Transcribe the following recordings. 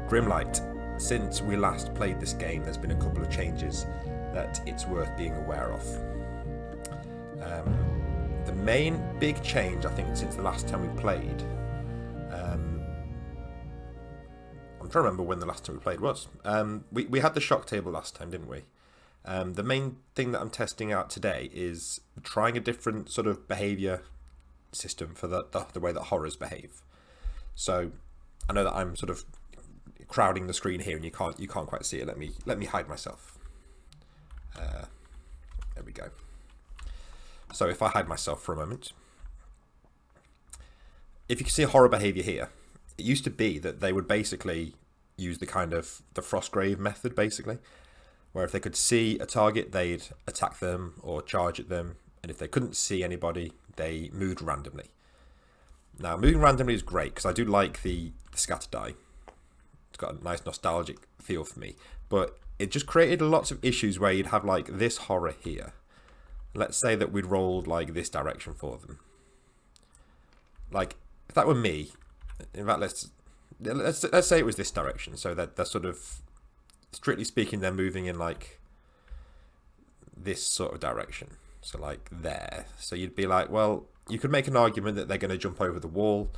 GRIMLITE. Since we last played this game, there's been a couple of changes that it's worth being aware of. The main big change, I think, since the last time we played, I'm trying to remember when the last time we played was. We had the shock table last time, didn't we? The main thing that I'm testing out today is trying a different sort of behavior system for the way that horrors behave. So I know that I'm sort of crowding the screen here, and you can't quite see it. Let me hide myself. There we go. So if I hide myself for a moment, if you can see horror behavior here, it used to be that they would basically use the kind of the Frostgrave method, basically, where if they could see a target, they'd attack them or charge at them, and if they couldn't see anybody, they moved randomly. Now, moving randomly is great because I do like the scatter die. It's got a nice nostalgic feel for me, but it just created lots of issues where you'd have like this horror here. Let's say that we'd rolled like this direction for them. Like if that were me, in fact, let's say it was this direction, so that they're sort of, strictly speaking, they're moving in like this sort of direction. So like there. So you'd be like, well, you could make an argument that they're going to jump over the wall.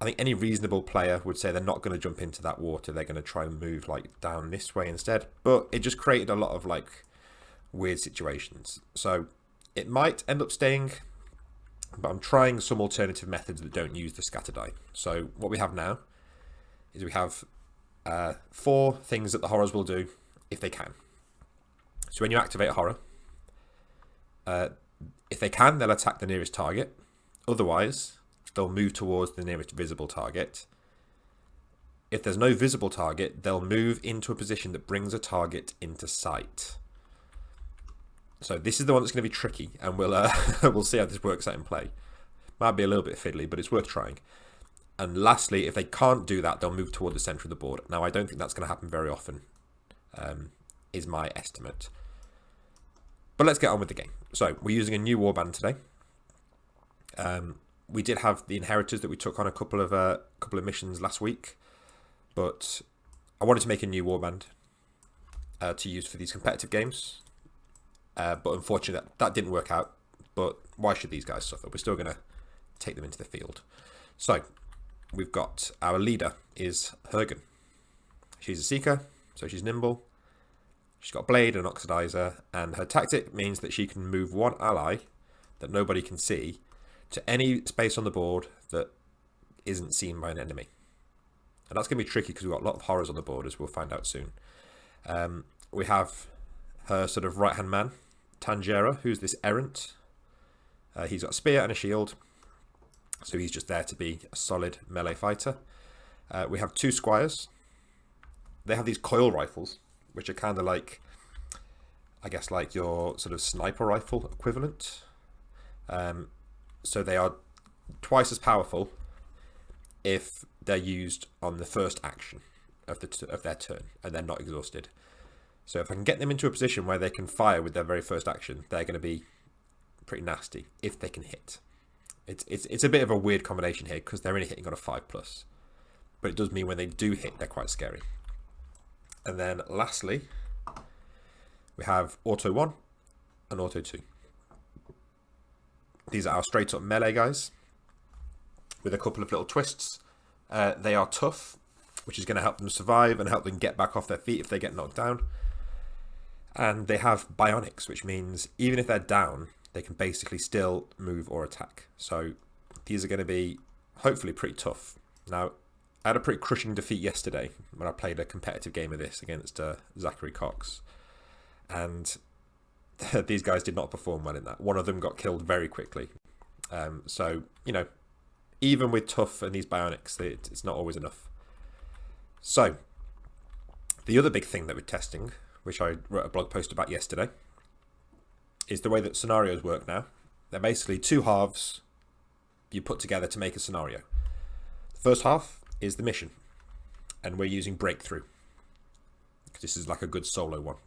I think any reasonable player would say they're not going to jump into that water. They're going to try and move like down this way instead. But it just created a lot of like weird situations. So it might end up staying, but I'm trying some alternative methods that don't use the scatter die. So what we have now is we have 4 things that the horrors will do if they can. So when you activate a horror, if they can, they'll attack the nearest target. Otherwise, they'll move towards the nearest visible target. If there's no visible target, they'll move into a position that brings a target into sight. So this is the one that's going to be tricky, and we'll see how this works out in play. Might be a little bit fiddly, but it's worth trying. And lastly, if they can't do that, they'll move toward the center of the board. Now, I don't think that's going to happen very often, is my estimate. But let's get on with the game. So we're using a new warband today. We did have the inheritors that we took on a couple of missions last week, but I wanted to make a new warband to use for these competitive games. But unfortunately, that didn't work out. But why should these guys suffer? We're still going to take them into the field. So we've got our leader is Hergen. She's a seeker, so she's nimble. She's got a blade and an oxidizer, and her tactic means that she can move one ally that nobody can see to any space on the board that isn't seen by an enemy. And that's going to be tricky because we've got a lot of horrors on the board, as we'll find out soon. We have her sort of right-hand man, Tangera, who's this errant. He's got a spear and a shield, so he's just there to be a solid melee fighter. We have 2 squires. They have these coil rifles, which are kind of like, I guess, like your sort of sniper rifle equivalent. So they are twice as powerful if they're used on the first action of their turn, and they're not exhausted. So if I can get them into a position where they can fire with their very first action, they're going to be pretty nasty if they can hit. It's a bit of a weird combination here because they're only hitting on a 5+. But it does mean when they do hit, they're quite scary. And then lastly, we have Auto 1 and Auto 2. These are our straight up melee guys with a couple of little twists. They are tough, which is going to help them survive and help them get back off their feet if they get knocked down. And they have bionics, which means even if they're down, they can basically still move or attack. So these are going to be hopefully pretty tough. Now, I had a pretty crushing defeat yesterday when I played a competitive game of this against Zachary Cox. And these guys did not perform well in that. One of them got killed very quickly. So, you know, even with tough and these bionics, it's not always enough. So, the other big thing that we're testing, which I wrote a blog post about yesterday, is the way that scenarios work now. They're basically 2 halves you put together to make a scenario. The first half is the mission, and we're using Breakthrough because this is like a good solo one.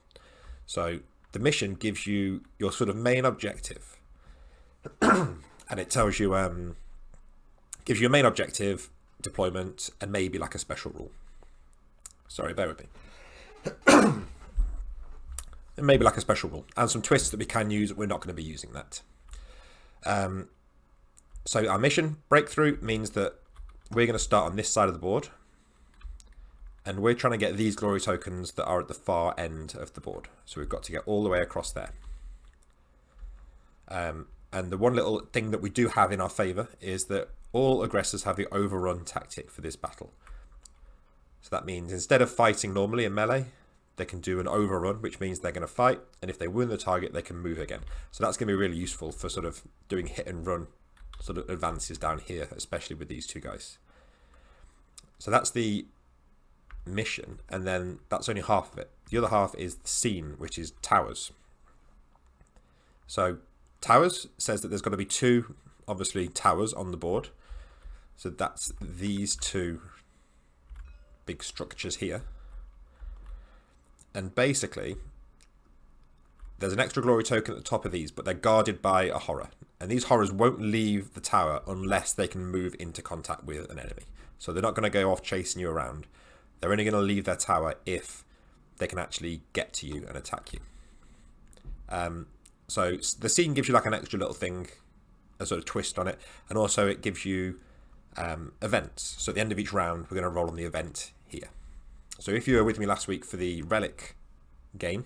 So the mission gives you your sort of main objective, and it tells you gives you a main objective, deployment, and maybe like a special rule. Sorry, bear with me. And maybe like a special rule and some twists that we can use. We're not going to be using that. So our mission breakthrough means that we're going to start on this side of the board, and we're trying to get these glory tokens that are at the far end of the board. So we've got to get all the way across there. And the one little thing that we do have in our favor is that all aggressors have the overrun tactic for this battle. So that means instead of fighting normally in melee, they can do an overrun, which means they're going to fight, and if they win the target, they can move again. So that's going to be really useful for sort of doing hit and run sort of advances down here, especially with these two guys. So that's the mission, and then that's only half of it. The other half is the scene, which is towers. So towers says that there's going to be two, obviously, towers on the board. So that's these two big structures here. And basically, there's an extra glory token at the top of these, but they're guarded by a horror. And these horrors won't leave the tower unless they can move into contact with an enemy. So they're not going to go off chasing you around. They're only going to leave their tower if they can actually get to you and attack you. So the scene gives you like an extra little thing, a sort of twist on it. And also it gives you events. So at the end of each round, we're going to roll on the event here. So if you were with me last week for the relic game,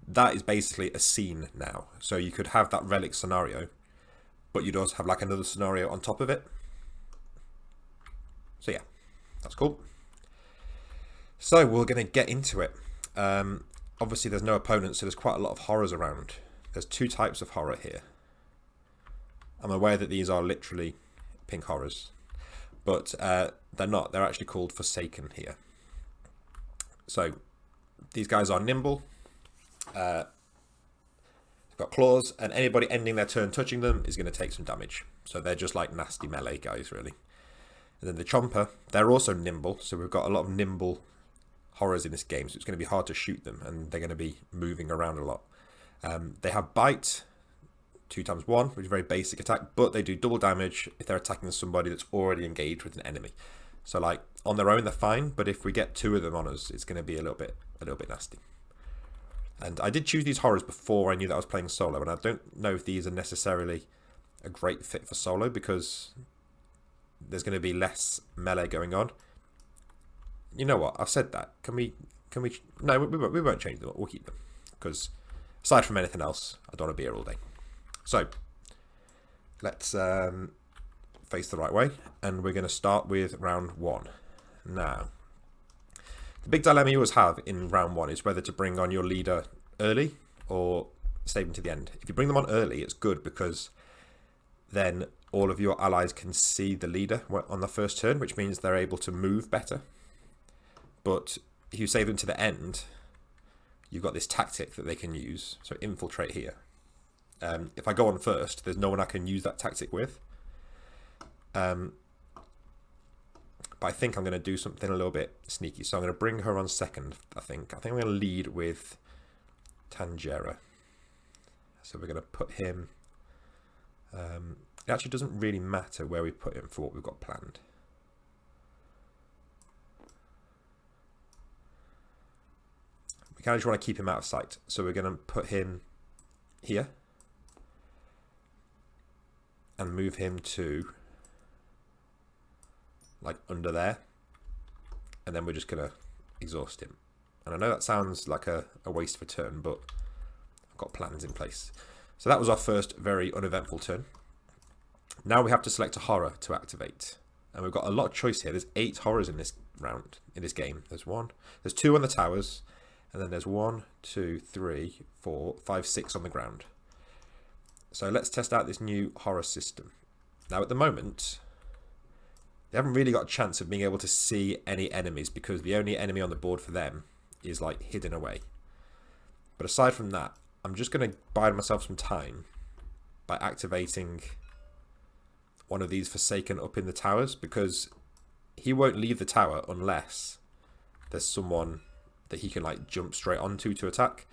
that is basically a scene now. So you could have that relic scenario, but you'd also have like another scenario on top of it. So yeah, that's cool. So we're going to get into it. Obviously there's no opponents, so there's quite a lot of horrors around. There's two types of horror here. I'm aware that these are literally pink horrors, but they're not. They're actually called Forsaken here. So these guys are nimble. They've got claws, and anybody ending their turn touching them is going to take some damage. So they're just like nasty melee guys, really. And then the Chomper, they're also nimble. So we've got a lot of nimble horrors in this game, so it's going to be hard to shoot them, and they're going to be moving around a lot. They have Bite, 2x1, which is a very basic attack, but they do double damage if they're attacking somebody that's already engaged with an enemy. So like on their own they're fine, but if we get two of them on us, it's going to be a little bit nasty. And I did choose these horrors before I knew that I was playing solo, and I don't know if these are necessarily a great fit for solo because there's going to be less melee going on. You know what? I've said that. Can we? No, we won't change them. We'll keep them because aside from anything else, I don't want to be here all day. So let's face the right way, and we're going to start with round one. Now, the big dilemma you always have in round one is whether to bring on your leader early or save them to the end. If you bring them on early, it's good because then all of your allies can see the leader on the first turn, which means they're able to move better. But if you save them to the end, you've got this tactic that they can use. So infiltrate here. If I go on first, there's no one I can use that tactic with. But I think I'm going to do something a little bit sneaky. So I'm going to bring her on second, I think. I'm going to lead with Tangera. So we're going to put him... it actually doesn't really matter where we put him for what we've got planned. We kind of just want to keep him out of sight. So we're going to put him here. And move him to like under there. And then we're just going to exhaust him. And I know that sounds like a waste of a turn, but I've got plans in place. So that was our first very uneventful turn. Now we have to select a horror to activate. And we've got a lot of choice here. There's 8 horrors in this round, in this game. There's 2 on the towers. And then there's 1, 2, 3, 4, 5, 6 on the ground. So let's test out this new horror system. Now at the moment, they haven't really got a chance of being able to see any enemies because the only enemy on the board for them is like hidden away. But aside from that, I'm just going to buy myself some time by activating one of these Forsaken up in the towers because he won't leave the tower unless there's someone that he can like jump straight onto to attack.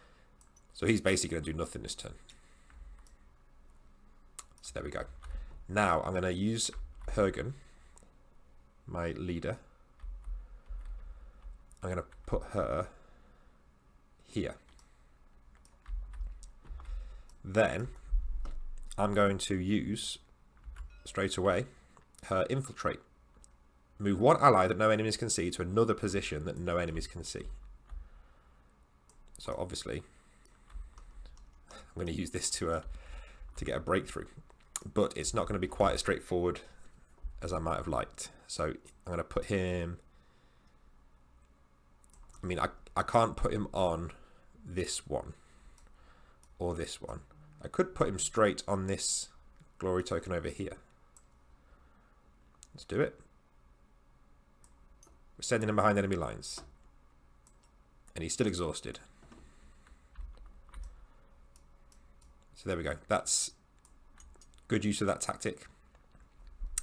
So he's basically going to do nothing this turn. So there we go. Now I'm going to use Hergen, my leader, I'm going to put her here. Then I'm going to use straight away her infiltrate. Move one ally that no enemies can see to another position that no enemies can see. So obviously, I'm going to use this to get a breakthrough, but it's not going to be quite as straightforward as I might have liked. So I'm going to put him. I mean, I can't put him on this one or this one. I could put him straight on this glory token over here. Let's do it. We're sending him behind enemy lines. And he's still exhausted. So there we go. That's good use of that tactic.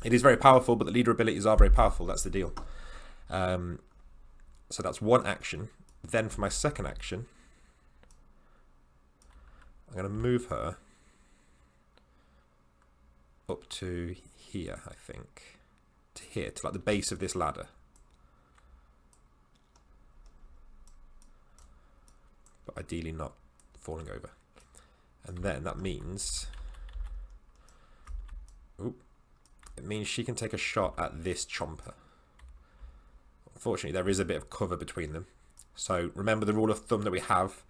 It is very powerful, but the leader abilities are very powerful. That's the deal. So that's one action. Then for my second action, I'm going to move her up to here, I think. To here, to like the base of this ladder. But ideally not falling over. And then that means... it means she can take a shot at this chomper. Unfortunately, there is a bit of cover between them. So remember the rule of thumb that we have,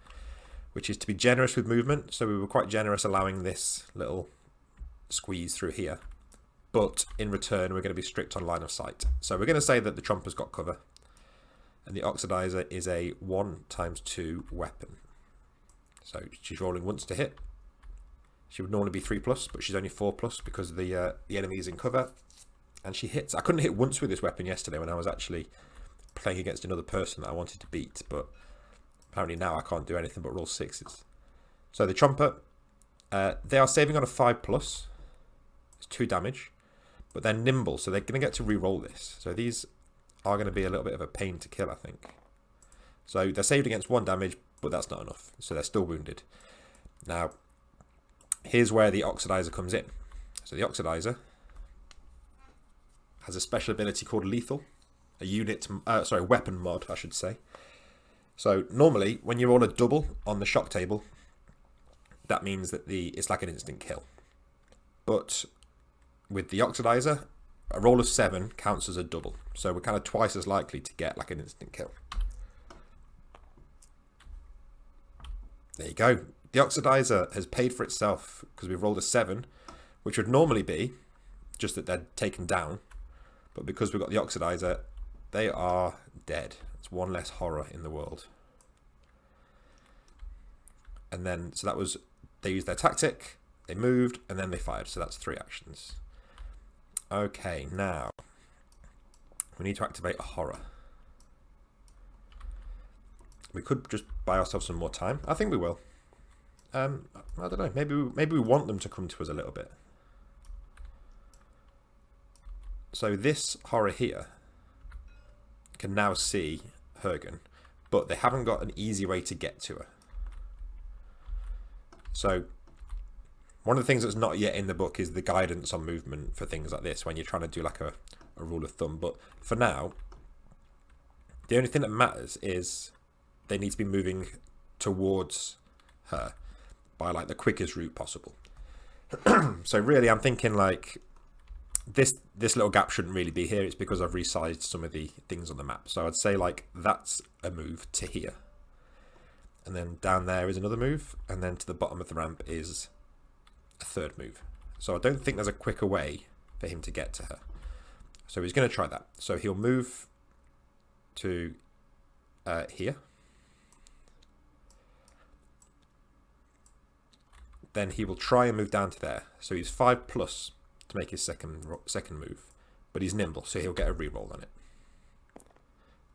which is to be generous with movement. So we were quite generous allowing this little squeeze through here. But in return, we're going to be strict on line of sight. So we're going to say that the chomper's got cover. And the oxidizer is a 1×2 weapon. So she's rolling once to hit. She would normally be 3+, but she's only 4+ because the enemy is in cover. And she hits. I couldn't hit once with this weapon yesterday when I was actually playing against another person that I wanted to beat. But apparently now I can't do anything but roll 6s. So the chomper, they are saving on a 5+. It's 2 damage. But they're nimble, so they're going to get to re-roll this. So these are going to be a little bit of a pain to kill, I think. So they're saved against 1 damage, but that's not enough. So they're still wounded. Now, here's where the oxidizer comes in. So the oxidizer has a special ability called lethal. A weapon mod, I should say. So normally, when you roll a double on the shock table, that means that it's like an instant kill. But with the oxidizer, a roll of 7 counts as a double. So we're kind of twice as likely to get like an instant kill. There you go. The oxidizer has paid for itself because we've rolled a 7, which would normally be just that they're taken down. But because we've got the oxidizer, they are dead. It's 1 less horror in the world. And then, so that was, they used their tactic, they moved, and then they fired. So that's 3 actions. Okay, now we need to activate a horror. We could just buy ourselves some more time. I think we will. I don't know. Maybe we want them to come to us a little bit. So this horror here can now see Hergen, but they haven't got an easy way to get to her. So one of the things that's not yet in the book is the guidance on movement for things like this when you're trying to do like a rule of thumb. But for now, the only thing that matters is they need to be moving towards her by like the quickest route possible. So really I'm thinking like this little gap shouldn't really be here. It's because I've resized some of the things on the map. So I'd say like that's a move to here. And then down there is another move. And then to the bottom of the ramp is a 3rd move. So I don't think there's a quicker way for him to get to her. So he's going to try that. So he'll move to here. Then he will try and move down to there. So he's 5+ to make his second move. But he's nimble, so he'll get a reroll on it.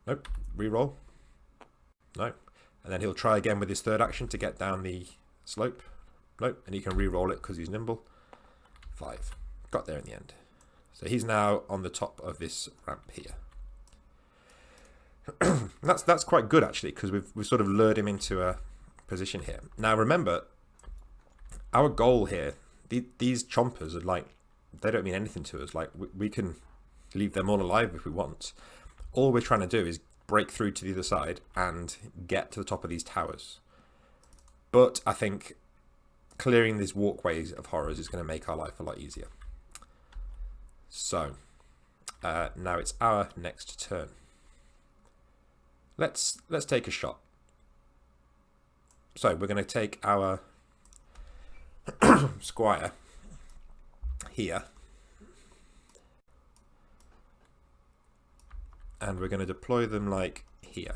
Nope. Reroll. No. And then he'll try again with his 3rd action to get down the slope. Nope. And he can reroll it because he's nimble. 5. Got there in the end. So he's now on the top of this ramp here. That's quite good actually, because we've sort of lured him into a position here. Now remember, our goal here, these chompers are like, they don't mean anything to us. Like we can leave them all alive if we want. All we're trying to do is break through to the other side and get to the top of these towers. But I think clearing these walkways of horrors is going to make our life a lot easier. So now it's our next turn. Let's take a shot. So we're going to take our squire here, and we're going to deploy them like here.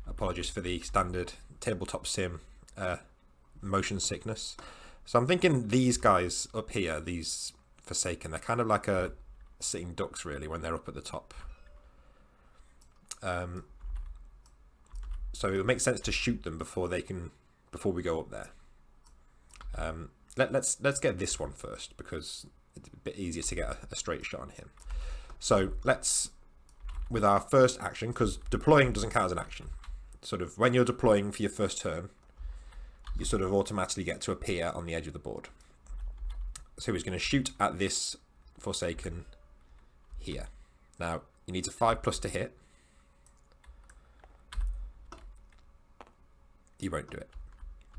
Apologies for the standard tabletop sim motion sickness. So I'm thinking these guys up here, these Forsaken, they're kind of like a sitting ducks really when they're up at the top. So it makes sense to shoot them before we go up there. Let's get this one first because it's a bit easier to get a straight shot on him. So let's, with our first action, because deploying doesn't count as an action. Sort of when you're deploying for your first turn, you sort of automatically get to appear on the edge of the board. So he's going to shoot at this Forsaken here. Now you need a 5+ to hit. You won't do it,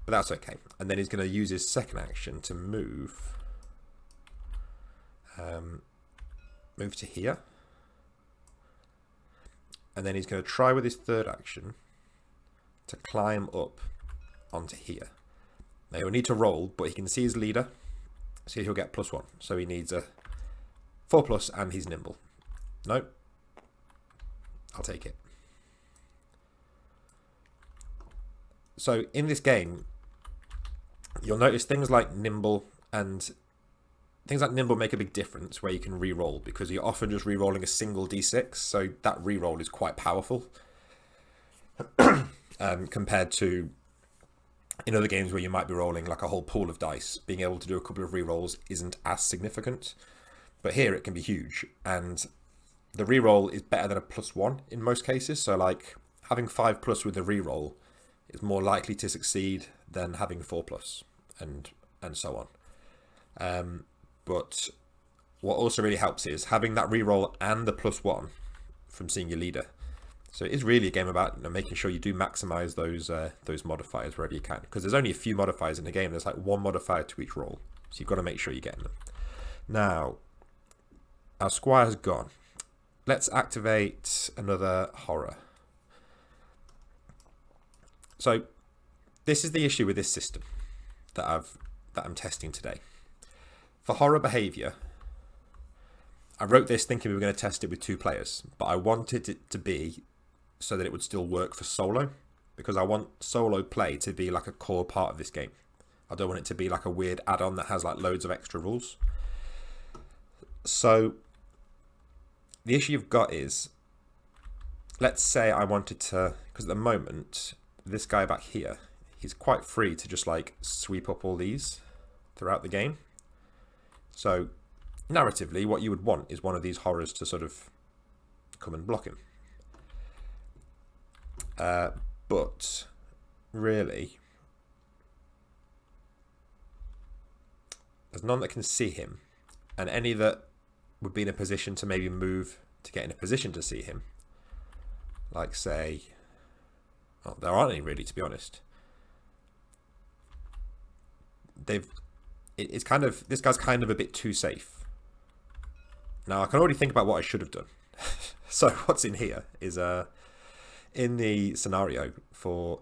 but that's okay. And then he's going to use his second action to move to here. And then he's going to try with his third action to climb up onto here. Now he'll need to roll, but he can see his leader, so he'll get +1. So he needs a 4+ and he's nimble. No, I'll take it. So in this game, you'll notice things like nimble make a big difference where you can re-roll, because you're often just re-rolling a single d6, so that re-roll is quite powerful compared to in other games where you might be rolling like a whole pool of dice. Being able to do a couple of re-rolls isn't as significant, but here it can be huge, and the re-roll is better than a +1 in most cases. So like having 5+ with the re-roll is more likely to succeed than having 4+, and so on. But what also really helps is having that re-roll and the +1 from seeing your leader. So it is really a game about making sure you do maximize those modifiers wherever you can, because there's only a few modifiers in the game. There's like one modifier to each roll, so you've got to make sure you're getting them. Now our squire's gone. Let's activate another horror. So this is the issue with this system that I'm testing today. For horror behavior, I wrote this thinking we were going to test it with 2 players, but I wanted it to be so that it would still work for solo, because I want solo play to be like a core part of this game. I don't want it to be like a weird add-on that has like loads of extra rules. So the issue you've got is, let's say I wanted to, because at the moment this guy back here, he's quite free to just like sweep up all these throughout the game. So narratively, what you would want is one of these horrors to sort of come and block him. But really, there's none that can see him, and any that would be in a position to maybe move to get in a position to see him, like say, well, there aren't any really, to be honest. It's kind of, this guy's kind of a bit too safe. Now I can already think about what I should have done. So what's in here is in the scenario for,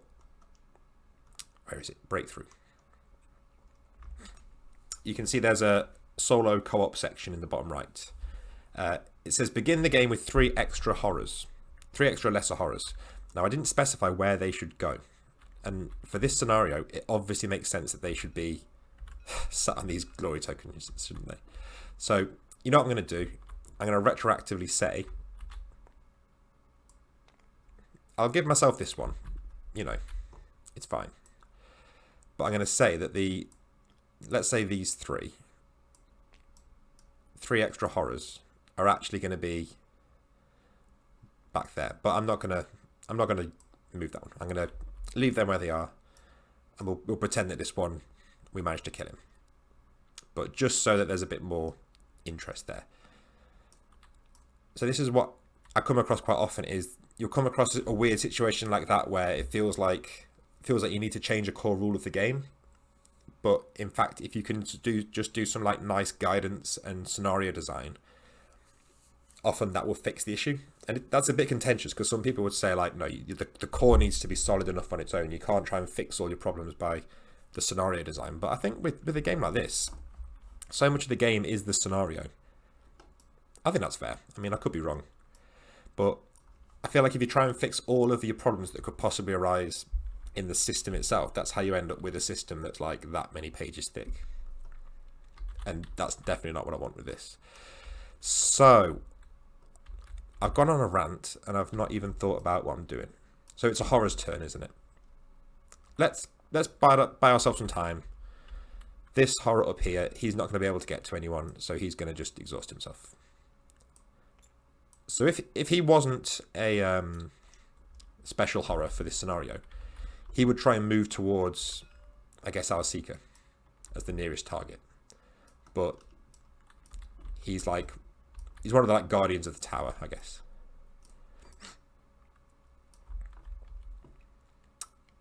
where is it, breakthrough, you can see there's a solo co-op section in the bottom right. It says begin the game with 3 extra horrors, 3 extra lesser horrors. Now I didn't specify where they should go, and for this scenario it obviously makes sense that they should be sat on these glory tokens, shouldn't they? So you know what I'm going to do? I'm going to retroactively say, I'll give myself this one, it's fine. But I'm going to say that let's say these 3 extra horrors are actually going to be back there. But I'm not going to move that one. I'm going to leave them where they are, and we'll pretend that this one we managed to kill him. But just so that there's a bit more interest there. So this is what I come across quite often, is you'll come across a weird situation like that where it feels like you need to change a core rule of the game. But in fact, if you can just do some like nice guidance and scenario design, often that will fix the issue. And that's a bit contentious, because some people would say like, no, the core needs to be solid enough on its own. You can't try and fix all your problems by the scenario design. But I think with a game like this, so much of the game is the scenario. I think that's fair. I mean, I could be wrong, but I feel like if you try and fix all of your problems that could possibly arise in the system itself, that's how you end up with a system that's like that many pages thick. And that's definitely not what I want with this. So I've gone on a rant and I've not even thought about what I'm doing. So it's a horror's turn, isn't it? Let's buy ourselves some time. This horror up here, he's not going to be able to get to anyone, so he's going to just exhaust himself. So if he wasn't a special horror for this scenario, he would try and move towards, I guess, our Seeker as the nearest target. But he's one of the like guardians of the tower, I guess.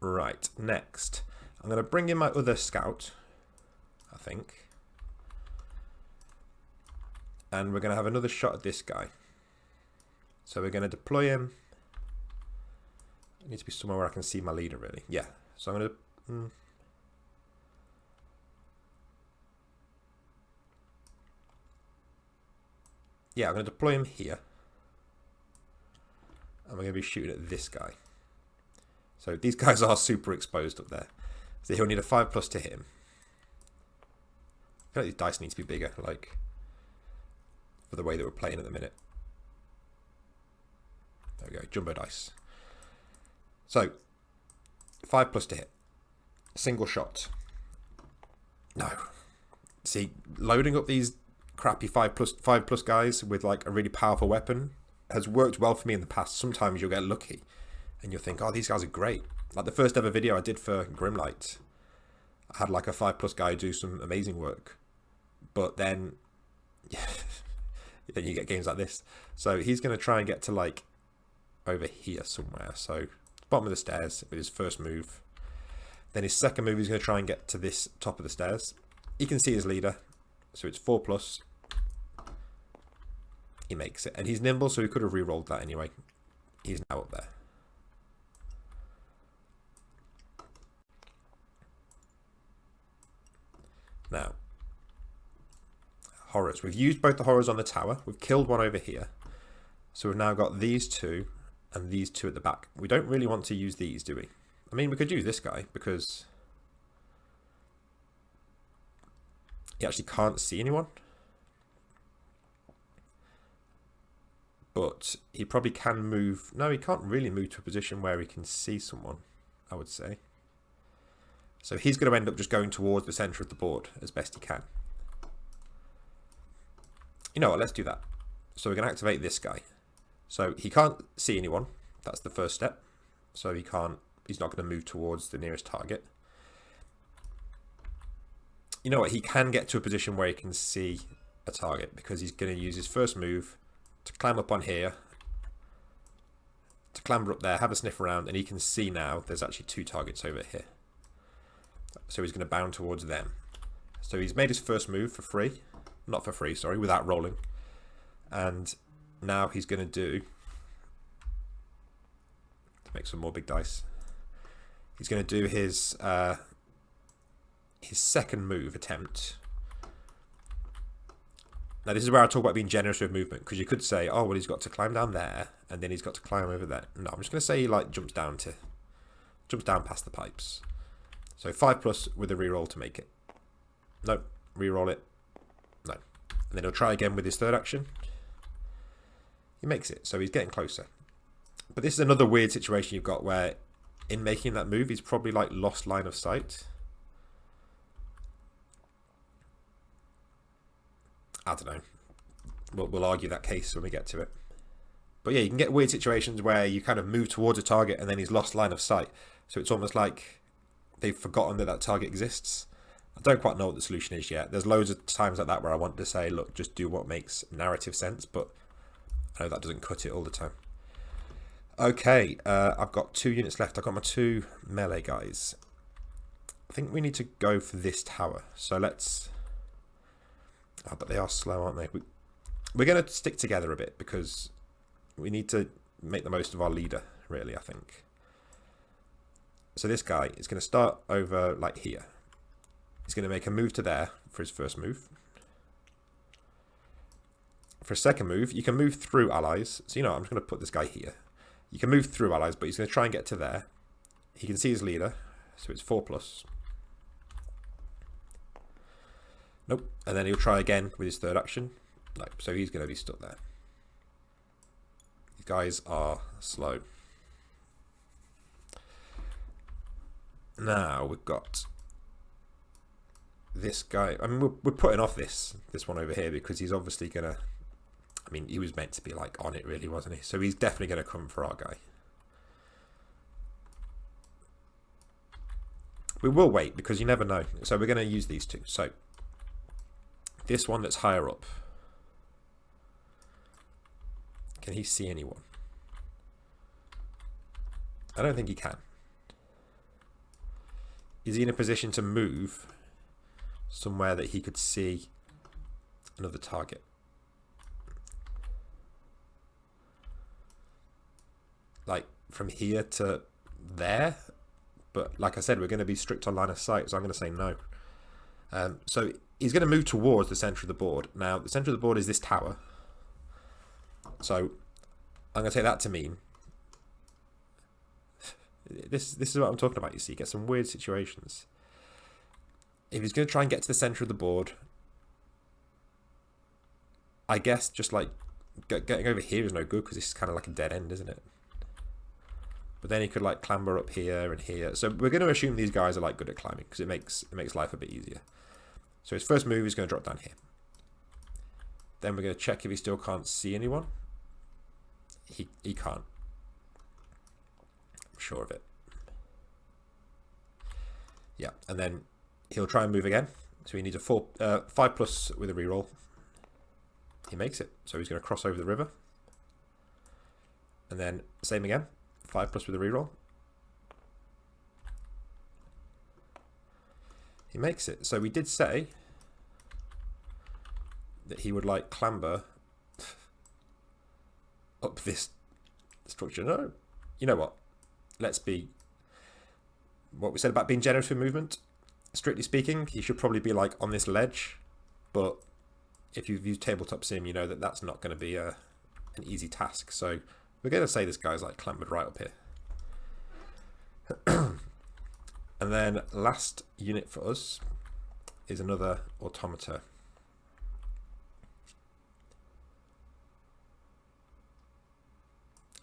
Right, next. I'm going to bring in my other scout, I think. And we're going to have another shot at this guy. So we're going to deploy him. It needs to be somewhere where I can see my leader, really. Yeah. So I'm going to... Yeah, I'm going to deploy him here. And we're going to be shooting at this guy. So these guys are super exposed up there. So he'll need a 5+ to hit him. I feel like these dice need to be bigger, like, for the way that we're playing at the minute. There we go, jumbo dice. So, 5+ to hit. Single shot. No. See, loading up these crappy 5+ guys with like a really powerful weapon has worked well for me in the past. Sometimes you'll get lucky and you'll think, oh, these guys are great. Like the first ever video I did for GRIMLITE, I had like a 5+ guy do some amazing work. But then, then you get games like this. So he's going to try and get to like over here somewhere. So bottom of the stairs with his first move. Then his second move, he's going to try and get to this top of the stairs. He can see his leader. So it's 4+. He makes it. And he's nimble, so he could have re-rolled that anyway. He's now up there. Now, horrors. We've used both the horrors on the tower. We've killed one over here. So we've now got these two and these two at the back. We don't really want to use these, do we? I mean, we could use this guy because he actually can't see anyone. But he probably can move. No, he can't really move to a position where he can see someone, I would say. So he's going to end up just going towards the center of the board as best he can. You know what, let's do that. So we're going to activate this guy. So he can't see anyone. That's the first step. So he's not going to move towards the nearest target. You know what, he can get to a position where he can see a target because he's going to use his first move to climb up on here, to clamber up there, have a sniff around, and he can see now there's actually two targets over here. So he's going to bound towards them. So he's made his first move for free. Not for free, sorry, without rolling. And now he's going to do, to make some more big dice, he's going to do his second move attempt. Now this is where I talk about being generous with movement, because you could say, oh well, he's got to climb down there and then he's got to climb over there. No, I'm just going to say he like jumps down past the pipes. So 5+ with a reroll to make it. No, reroll it. No. And then he'll try again with his third action. He makes it, so he's getting closer. But this is another weird situation you've got where in making that move he's probably like lost line of sight. I don't know. We'll argue that case when we get to it. But yeah, you can get weird situations where you kind of move towards a target and then he's lost line of sight. So it's almost like they've forgotten that that target exists. I don't quite know what the solution is yet. There's loads of times like that where I want to say, look, just do what makes narrative sense. But I know that doesn't cut it all the time. Okay, I've got 2 units left. I've got my 2 melee guys. I think we need to go for this tower. So let's... Oh, but they are slow, aren't they? We're going to stick together a bit because we need to make the most of our leader, really, I think. So this guy is going to start over, like, here. He's going to make a move to there for his first move. For a second move, you can move through allies. So, you know, I'm just going to put this guy here. You can move through allies, but he's going to try and get to there. He can see his leader, so it's 4+. Nope. And then he'll try again with his third action. Nope. So he's going to be stuck there. These guys are slow. Now we've got this guy. I mean, we're putting off this one over here because he's obviously going to... I mean, he was meant to be like on it, really, wasn't he? So he's definitely going to come for our guy. We will wait because you never know. So we're going to use these 2. So this one that's higher up. Can he see anyone? I don't think he can. Is he in a position to move somewhere that he could see another target? Like from here to there? But like I said, we're going to be strict on line of sight, so I'm going to say no. So he's going to move towards the center of the board. Now, the center of the board is this tower. So I'm going to take that to mean this is what I'm talking about, you see. Get some weird situations. If he's going to try and get to the center of the board, I guess just like getting over here is no good because this is kind of like a dead end, isn't it? But then he could like clamber up here and here. So we're going to assume these guys are like good at climbing because it makes life a bit easier. So his first move is going to drop down here. Then we're going to check if he still can't see anyone. He can't. I'm sure of it. Yeah, and then he'll try and move again. So he needs a 5+ with a reroll. He makes it. So he's going to cross over the river. And then same again. 5+ with a reroll. He makes it. So we did say that he would like clamber up this structure. No. You know what? Let's be... What we said about being generous with movement. Strictly speaking, he should probably be like on this ledge. But if you've used Tabletop Sim, you know that that's not going to be an easy task. So we're going to say this guy's like clambered right up here. And then last unit for us is another automata.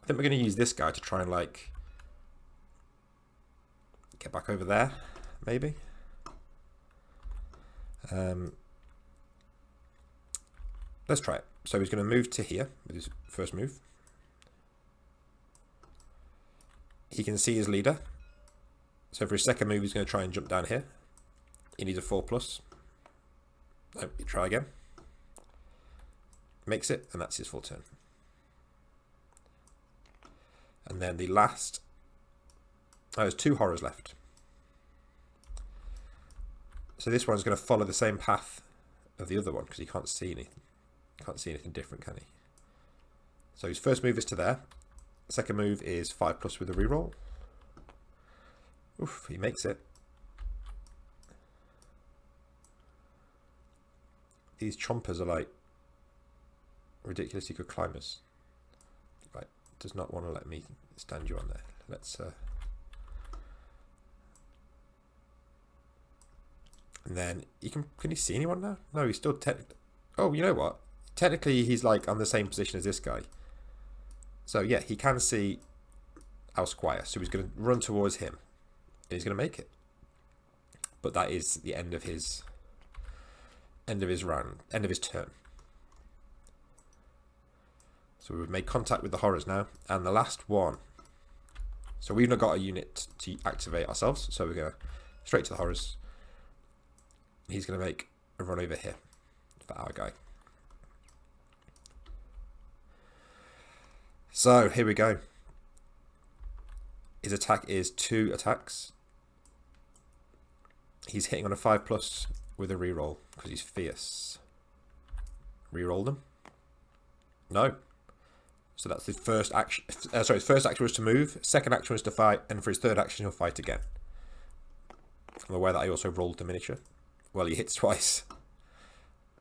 I think we're going to use this guy to try and like get back over there, maybe. Let's try it. So he's going to move to here with his first move. He can see his leader. So for his second move, he's going to try and jump down here. He needs a 4+. No, you try again. Makes it, and that's his full turn. And then the last... Oh, there's 2 horrors left. So this one's going to follow the same path of the other one because he can't see anything. Can't see anything different, can he? So his first move is to there. Second move is 5+ with a reroll. Oof, he makes it. These chompers are like ridiculously good climbers. Right, does not want to let me stand you on there. Let's and then can he see anyone now? No, he's still oh, you know what? Technically he's like on the same position as this guy. So yeah, he can see our squire. So he's going to run towards him. And he's going to make it. But that is the end of his round, end of his turn. So we've made contact with the horrors now. And the last one. So we've not got a unit to activate ourselves. So we're going to straight to the horrors. He's going to make a run over here for our guy. So here we go. His attack is 2 attacks. He's hitting on a 5+ with a reroll because he's fierce. Reroll them. No. So that's his first action. Sorry, his first action was to move. Second action was to fight, and for his third action, he'll fight again. I'm aware that I also rolled the miniature. Well, he hits twice.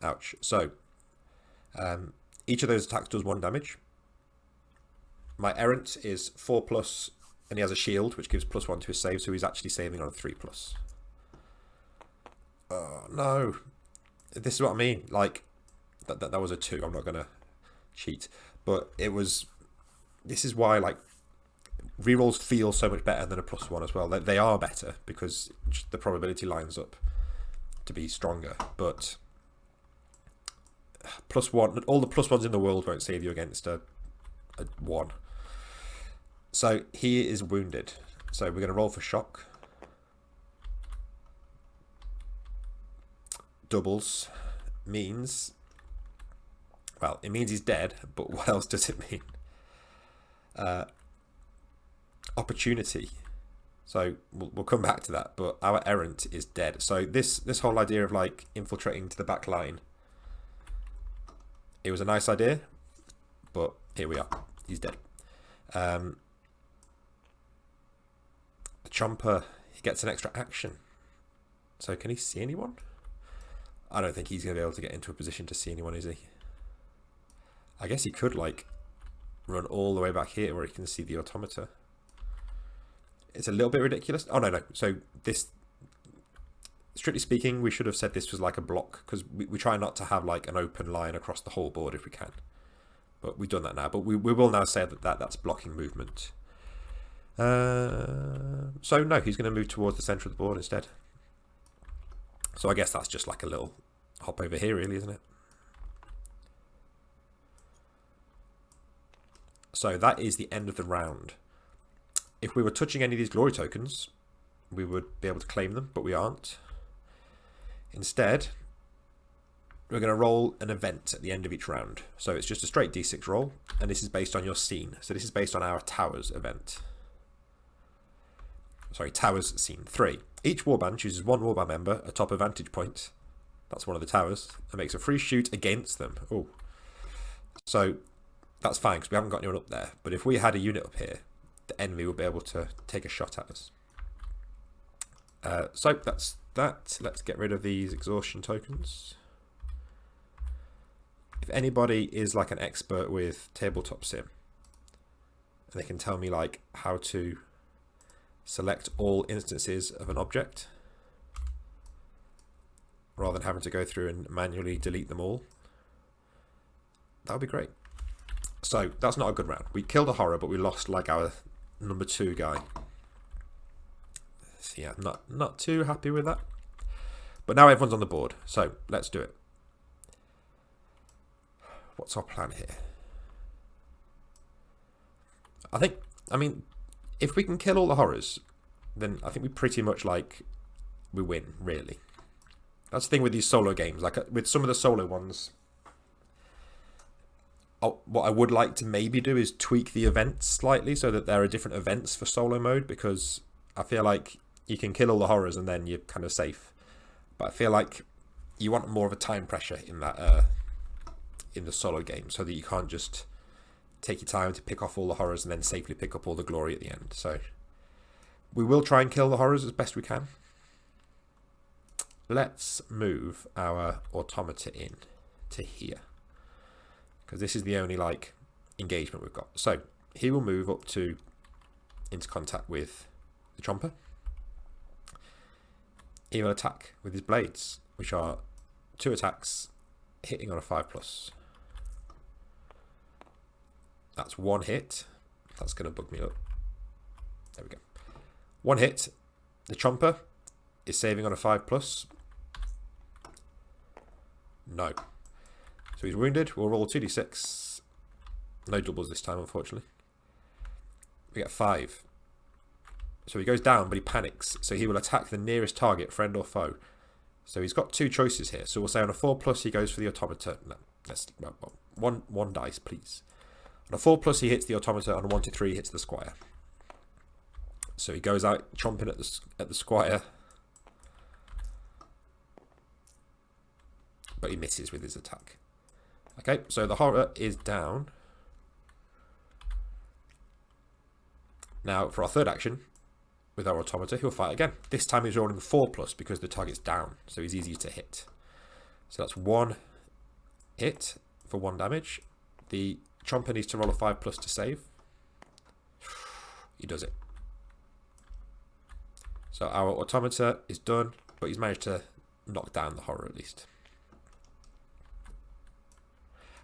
Ouch. So, each of those attacks does 1 damage. My errant is 4+, and he has a shield, which gives +1 to his save, so he's actually saving on a 3+. Oh, no. This is what I mean. Like, that was a 2. I'm not going to cheat. But it was... This is why, like, rerolls feel so much better than a +1 as well. They are better because the probability lines up to be stronger. But +1, all the +1s in the world won't save you against a 1. So he is wounded. So we're going to roll for shock. Doubles means... Well, it means he's dead, but what else does it mean? Opportunity. So we'll come back to that, but our errant is dead. So this whole idea of like infiltrating to the back line, it was a nice idea, but here we are. He's dead. The Chomper, he gets an extra action. So can he see anyone? I don't think he's going to be able to get into a position to see anyone, is he? I guess he could like run all the way back here where he can see the automata. It's a little bit ridiculous. Oh, no. So this, strictly speaking, we should have said this was like a block because we try not to have like an open line across the whole board if we can. But we've done that now. But we will now say that's blocking movement. So no, he's going to move towards the centre of the board instead. So I guess that's just like a little hop over here really, isn't it? So that is the end of the round. If we were touching any of these glory tokens, we would be able to claim them, but we aren't. Instead, we're going to roll an event at the end of each round. So it's just a straight d6 roll, and this is based on your scene. So this is based on our Towers event. Sorry, Towers scene 3. Each warband chooses 1 warband member atop a vantage point. That's one of the towers. And makes a free shoot against them. Oh, so that's fine because we haven't got anyone up there. But if we had a unit up here, the enemy will be able to take a shot at us. So that's that. Let's get rid of these exhaustion tokens. If anybody is like an expert with tabletop sim, and they can tell me like how to select all instances of an object rather than having to go through and manually delete them all, that would be great. So that's not a good round. We killed a horror, but we lost like our number 2 guy. So yeah, not too happy with that. But now everyone's on the board, so let's do it. What's our plan here? I mean, if we can kill all the horrors, then I think we pretty much we win, really. That's the thing with these solo games. Like with some of the solo ones, what I would like to maybe do is tweak the events slightly so that there are different events for solo mode, because I feel like you can kill all the horrors and then you're kind of safe. But I feel like you want more of a time pressure in that in the solo game, so that you can't just take your time to pick off all the horrors and then safely pick up all the glory at the end. So we will try and kill the horrors as best we can. Let's move our automata in to here, because this is the only engagement we've got. So he will move up into contact with the Chomper. He will attack with his blades, which are 2 attacks hitting on a 5+. That's 1 hit. That's going to bug me up. There we go. 1 hit. The Chomper is saving on a 5+. No. So he's wounded. We'll roll 2d6. No doubles this time, unfortunately. We get 5. So he goes down, but he panics. So he will attack the nearest target, friend or foe. So he's got 2 choices here. So we'll say on a 4+, he goes for the automata. No, let's one dice, please. On a 4+, he hits the automata. On a 1-3, he hits the squire. So he goes out chomping at the squire, but he misses with his attack. Okay, so the horror is down. Now, for our third action, with our automata, he'll fight again. This time he's rolling 4+ because the target's down, so he's easier to hit. So that's 1 hit for 1 damage. The chomper needs to roll a 5+ to save. He does it. So our automata is done, but he's managed to knock down the horror at least.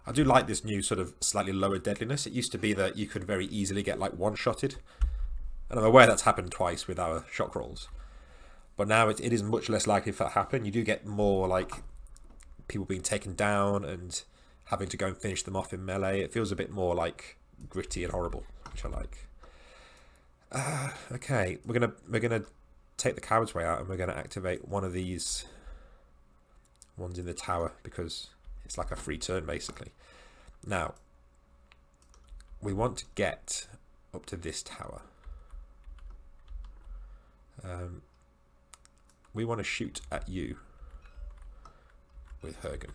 I do like this new sort of slightly lower deadliness. It used to be that you could very easily get like one-shotted. And I'm aware that's happened twice with our shock rolls. But now it is much less likely if that happen. You do get more like people being taken down and having to go and finish them off in melee. It feels a bit more like gritty and horrible, which I like. Okay, we're gonna take the coward's way out, and we're gonna activate one of these ones in the tower because it's like a free turn basically. Now we want to get up to this tower. We want to shoot at you with Hergen.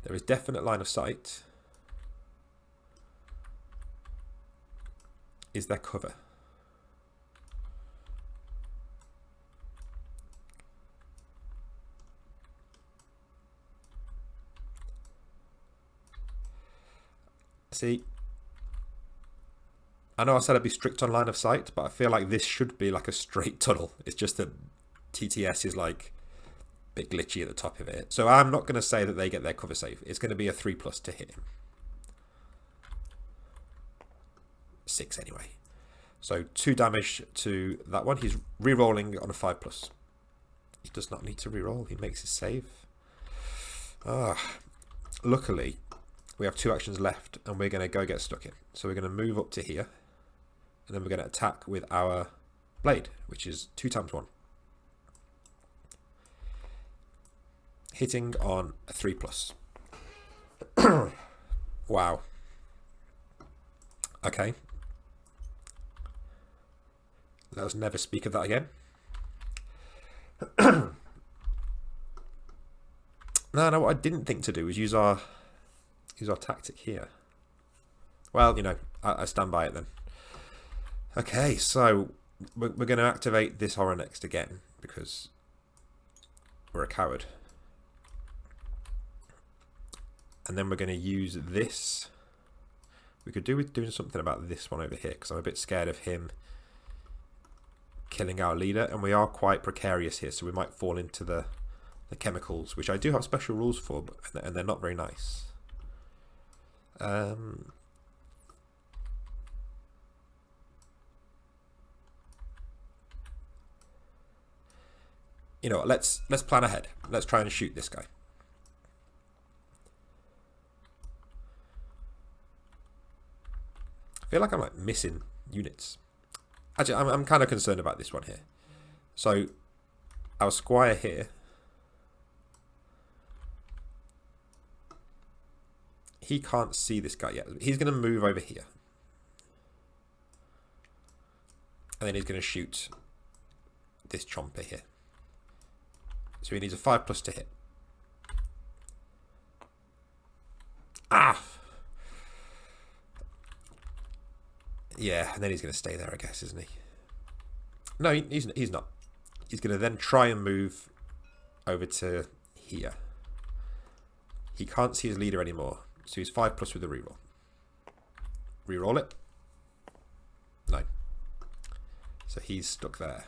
There is definite line of sight. Is there cover? See, I know I said I'd be strict on line of sight, but I feel like this should be like a straight tunnel. It's just that TTS is like a bit glitchy at the top of it. So I'm not going to say that they get their cover save. It's going to be a 3+ to hit him. 6 anyway. So 2 damage to that one. He's re-rolling on a 5+. He does not need to re-roll. He makes his save. Luckily, we have 2 actions left, and we're going to go get stuck in. So we're going to move up to here, and then we're going to attack with our blade, which is 2 times 1. Hitting on a 3+. Wow. Okay. Let us never speak of that again. No, what I didn't think to do was use our tactic here. Well, you know, I stand by it then. Okay, so we're going to activate this horror next again because we're a coward. And then we're going to use this. We could do with doing something about this one over here because I'm a bit scared of him killing our leader, and we are quite precarious here, so we might fall into the chemicals, which I do have special rules for, and they're not very nice. You know what, let's plan ahead. Let's try and shoot this guy. I feel like I'm like missing units. Actually, I'm kind of concerned about this one here. So our squire here, he can't see this guy yet. He's going to move over here, and then he's going to shoot this chomper here. So he needs a 5+ to hit. Ah! Yeah, and then he's going to stay there, I guess, isn't he? No, he's not. He's going to then try and move over to here. He can't see his leader anymore, so he's 5+ with the reroll. Reroll it. No. So he's stuck there.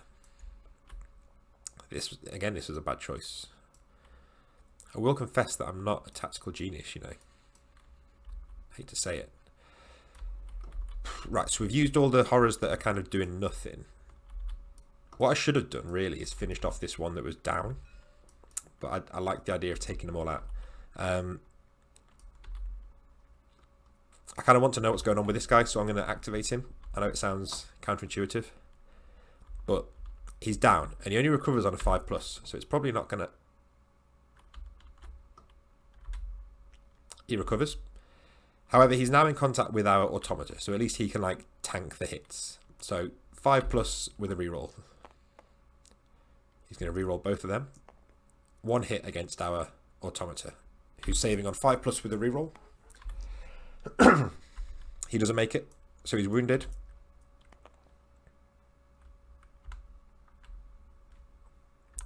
This was a bad choice. I will confess that I'm not a tactical genius, you know. I hate to say it. Right, so we've used all the horrors that are kind of doing nothing. What I should have done, really, is finished off this one that was down. But I like the idea of taking them all out. I kind of want to know what's going on with this guy, so I'm going to activate him. I know it sounds counterintuitive, but he's down, and he only recovers on a 5+, so it's probably not going to... He recovers. However, he's now in contact with our automata, so at least he can like tank the hits. So 5+ with a reroll. He's going to reroll both of them. 1 hit against our automata, who's saving on 5+ with a reroll. He doesn't make it, so he's wounded.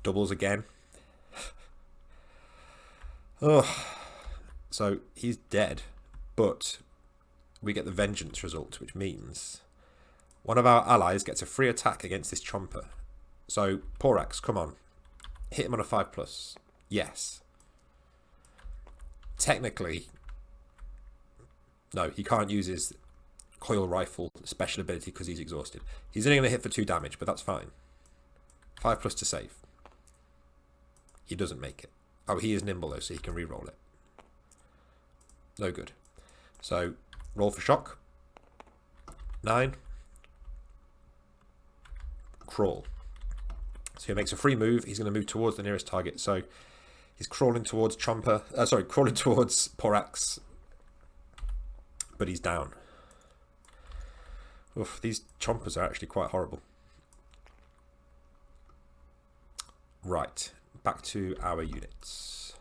Doubles again. Oh, so he's dead, but we get the vengeance result, which means one of our allies gets a free attack against this chomper. So Porax, come on, hit him on a 5+. Yes. Technically, no, he can't use his coil rifle special ability because he's exhausted. He's only going to hit for 2 damage, but that's fine. 5+ to save. He doesn't make it. Oh, he is nimble though, so he can re-roll it. No good. So, roll for shock. 9. Crawl. So he makes a free move. He's going to move towards the nearest target. So he's crawling towards crawling towards Porax. But he's down. Oof, these chompers are actually quite horrible. Right, back to our units.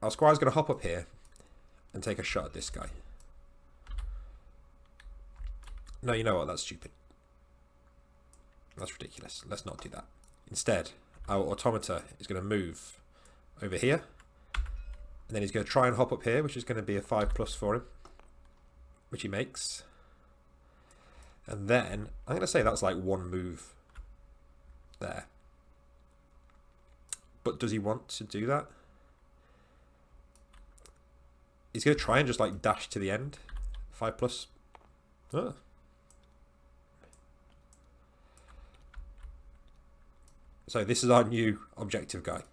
Our squire's going to hop up here and take a shot at this guy. No, you know what? That's stupid. That's ridiculous. Let's not do that. Instead, our automata is going to move over here. And then he's going to try and hop up here, which is going to be a 5+ for him. Which he makes. And then, I'm going to say that's like 1 move there. But does he want to do that? He's going to try and just like dash to the end. 5+. Oh. So this is our new objective guy.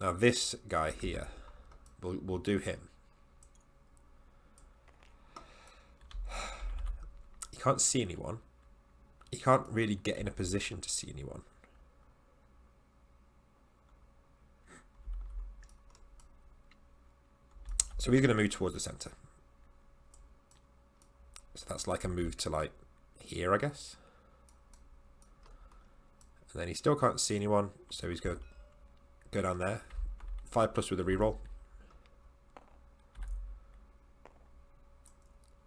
Now this guy here, we'll do him. He can't see anyone. He can't really get in a position to see anyone. So he's going to move towards the center. So that's like a move to like here, I guess. And then he still can't see anyone, so he's going to go down there. 5+ with a reroll.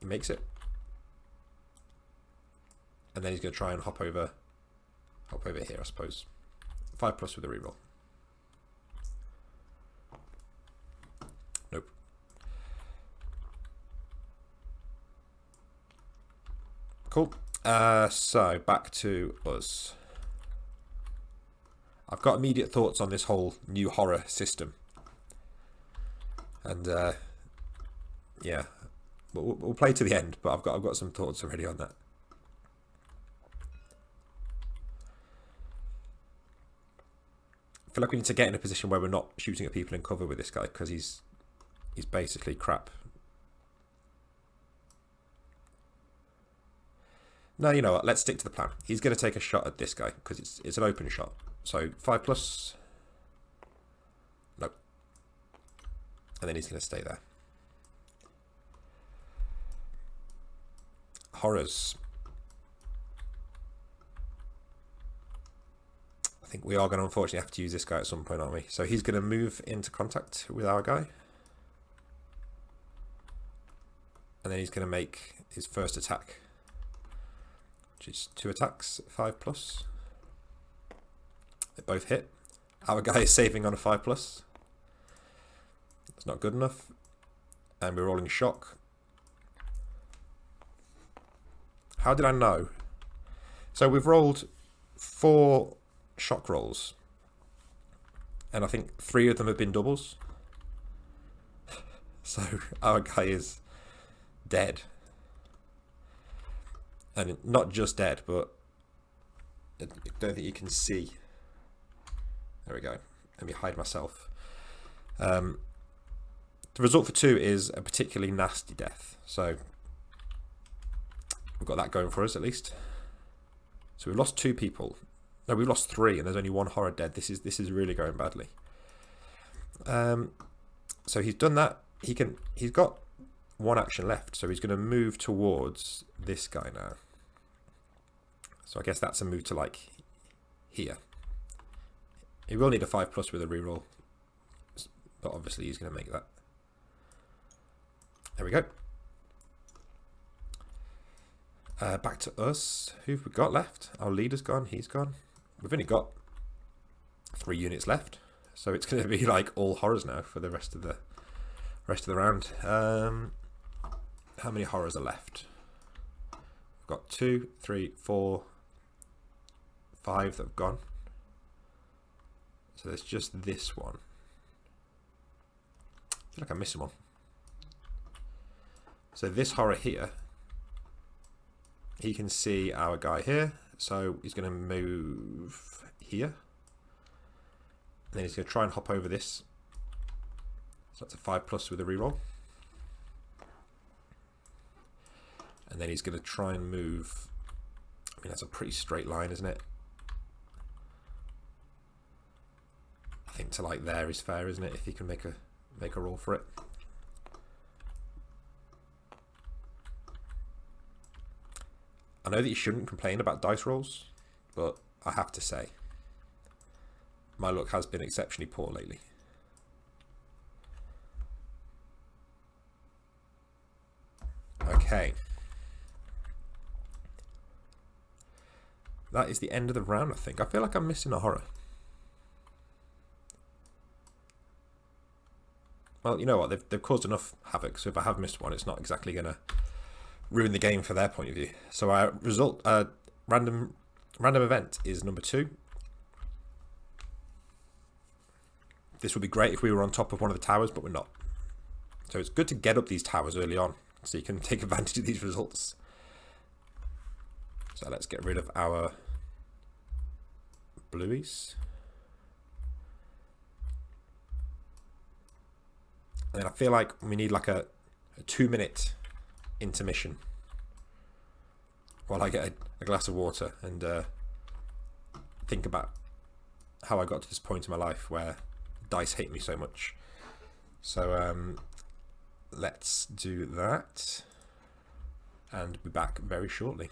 He makes it. And then he's going to try and hop over here, I suppose. 5+ with a reroll. Nope. Cool. So back to us. I've got immediate thoughts on this whole new horror system. And yeah, we'll play to the end, but I've got some thoughts already on that. I feel like we need to get in a position where we're not shooting at people in cover with this guy, because he's basically crap. No, you know what? Let's stick to the plan. He's going to take a shot at this guy because it's an open shot. So 5+. Nope. And then he's going to stay there. Horrors. I think we are going to unfortunately have to use this guy at some point, aren't we? So he's going to move into contact with our guy. And then he's going to make his first attack. Which is 2 attacks, 5+. They both hit. Our guy is saving on a 5+. That's not good enough. And we're rolling shock. How did I know? So we've rolled 4 shock rolls. And I think 3 of them have been doubles. So our guy is dead. And not just dead, but I don't think you can see. There we go. Let me hide myself. The result for 2 is a particularly nasty death. So we've got that going for us at least. So we've lost 2 people. No, we've lost 3, and there's only 1 horror dead. This is really going badly. So he's done that. He's got 1 action left, so he's going to move towards this guy now. So I guess that's a move to like here. He will need a 5+ with a reroll, but obviously he's going to make that. There we go. Back to us. Who've we got left? Our leader's gone. He's gone. We've only got 3 units left, so it's going to be like all horrors now for the rest of the round. How many horrors are left? We've got 2, 3, 4, 5 that have gone. So there's just this one. I feel like I'm missing one. So this horror here, he can see our guy here, so he's going to move here. And then he's going to try and hop over this. So that's a 5+ with a reroll. And then he's going to try and move. I mean, that's a pretty straight line, isn't it? I think to like there is fair, isn't it? If he can make a roll for it. I know that you shouldn't complain about dice rolls, but I have to say, my luck has been exceptionally poor lately. Okay. That is the end of the round, I think. I feel like I'm missing a horror. Well, you know what? They've caused enough havoc, so if I have missed one, it's not exactly going to ruin the game for their point of view. So our result, random event is number 2. This would be great if we were on top of one of the towers, but we're not. So it's good to get up these towers early on, so you can take advantage of these results. So let's get rid of our blueies. And then I feel like we need like a 2-minute intermission while I get a glass of water and think about how I got to this point in my life where dice hate me so much. So let's do that and be back very shortly.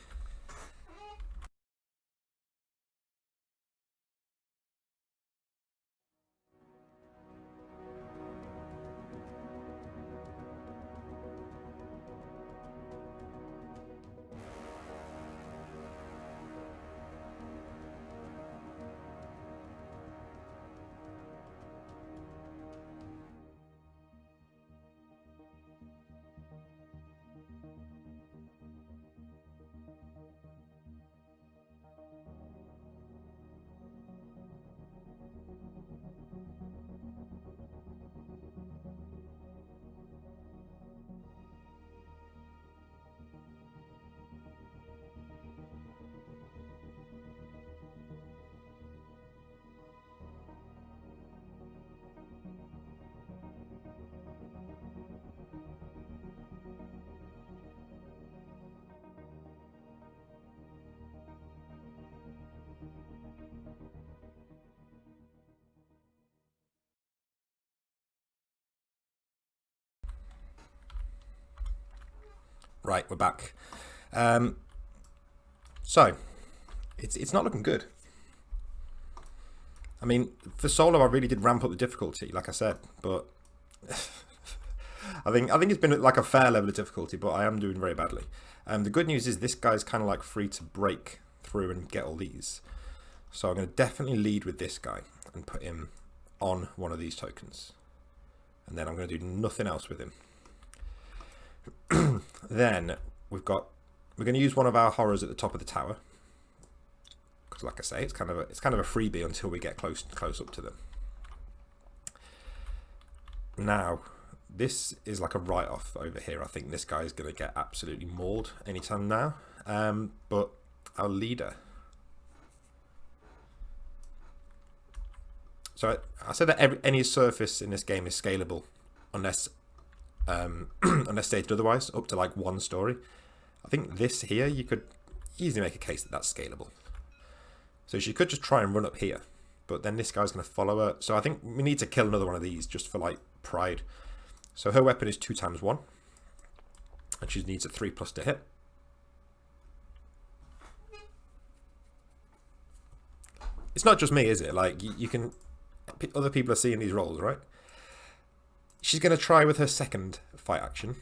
Right, we're back. So it's not looking good. I mean, for solo, I really did ramp up the difficulty, like I said, but I think it's been like a fair level of difficulty, but I am doing very badly. The good news is this guy's kind of like free to break through and get all these. So I'm going to definitely lead with this guy and put him on one of these tokens, and then I'm going to do nothing else with him. Then we're going to use one of our horrors at the top of the tower, because like I say, it's kind of a freebie until we get close up to them. Now this is like a write-off over here. I think this guy is going to get absolutely mauled anytime now. But our leader, so I said that any surface in this game is scalable unless unless stated otherwise, up to like 1 story. I think this here, you could easily make a case that that's scalable. So she could just try and run up here, but then this guy's going to follow her. So I think we need to kill another one of these just for like pride. So her weapon is 2 times 1, and she needs a 3+ to hit. It's not just me, is it? Like, you can... Other people are seeing these rolls, right? She's going to try with her second fight action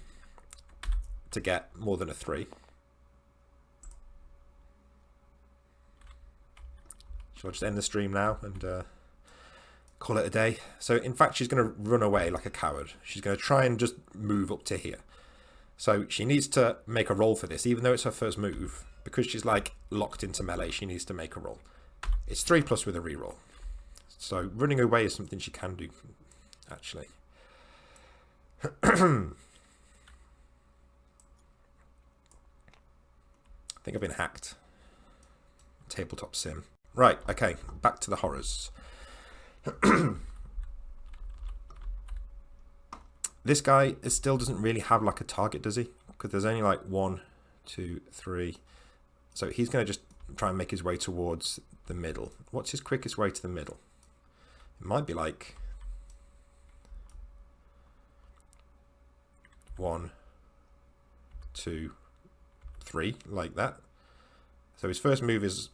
to get more than a 3. She'll just end the stream now and call it a day. So, in fact, she's going to run away like a coward. She's going to try and just move up to here. So, she needs to make a roll for this, even though it's her first move. Because she's, like, locked into melee, she needs to make a roll. It's 3+ with a reroll. So running away is something she can do, actually. I think I've been hacked. Tabletop sim. Right, okay, back to the horrors. This guy still doesn't really have like a target, does he? Because there's only like 1, 2, 3. So he's going to just try and make his way towards the middle. What's his quickest way to the middle? It might be like 1, 2, 3, like that. So his first move is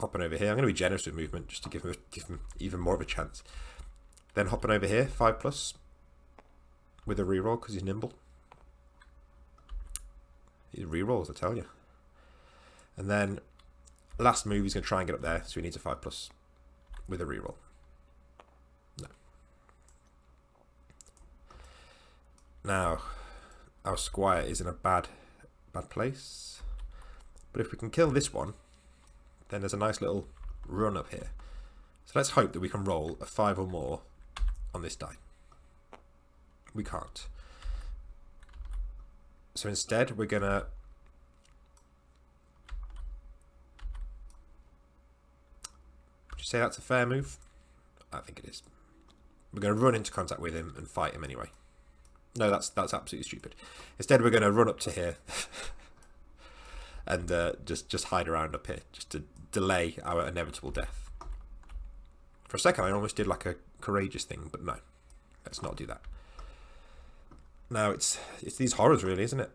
hopping over here. I'm going to be generous with movement just to give him even more of a chance. Then hopping over here, 5+ with a reroll because he's nimble. He rerolls, I tell you. And then last move, he's going to try and get up there, so he needs a 5+ with a reroll. No. Now, our squire is in a bad place. But if we can kill this one, then there's a nice little run up here. So let's hope that we can roll a 5 or more on this die. We can't. So instead, we're going to... Say that's a fair move? I think it is. We're going to run into contact with him and fight him anyway. No, that's absolutely stupid. Instead, we're going to run up to here and just hide around up here, just to delay our inevitable death. For a second, I almost did like a courageous thing, but no, let's not do that. Now it's these horrors, really, isn't it?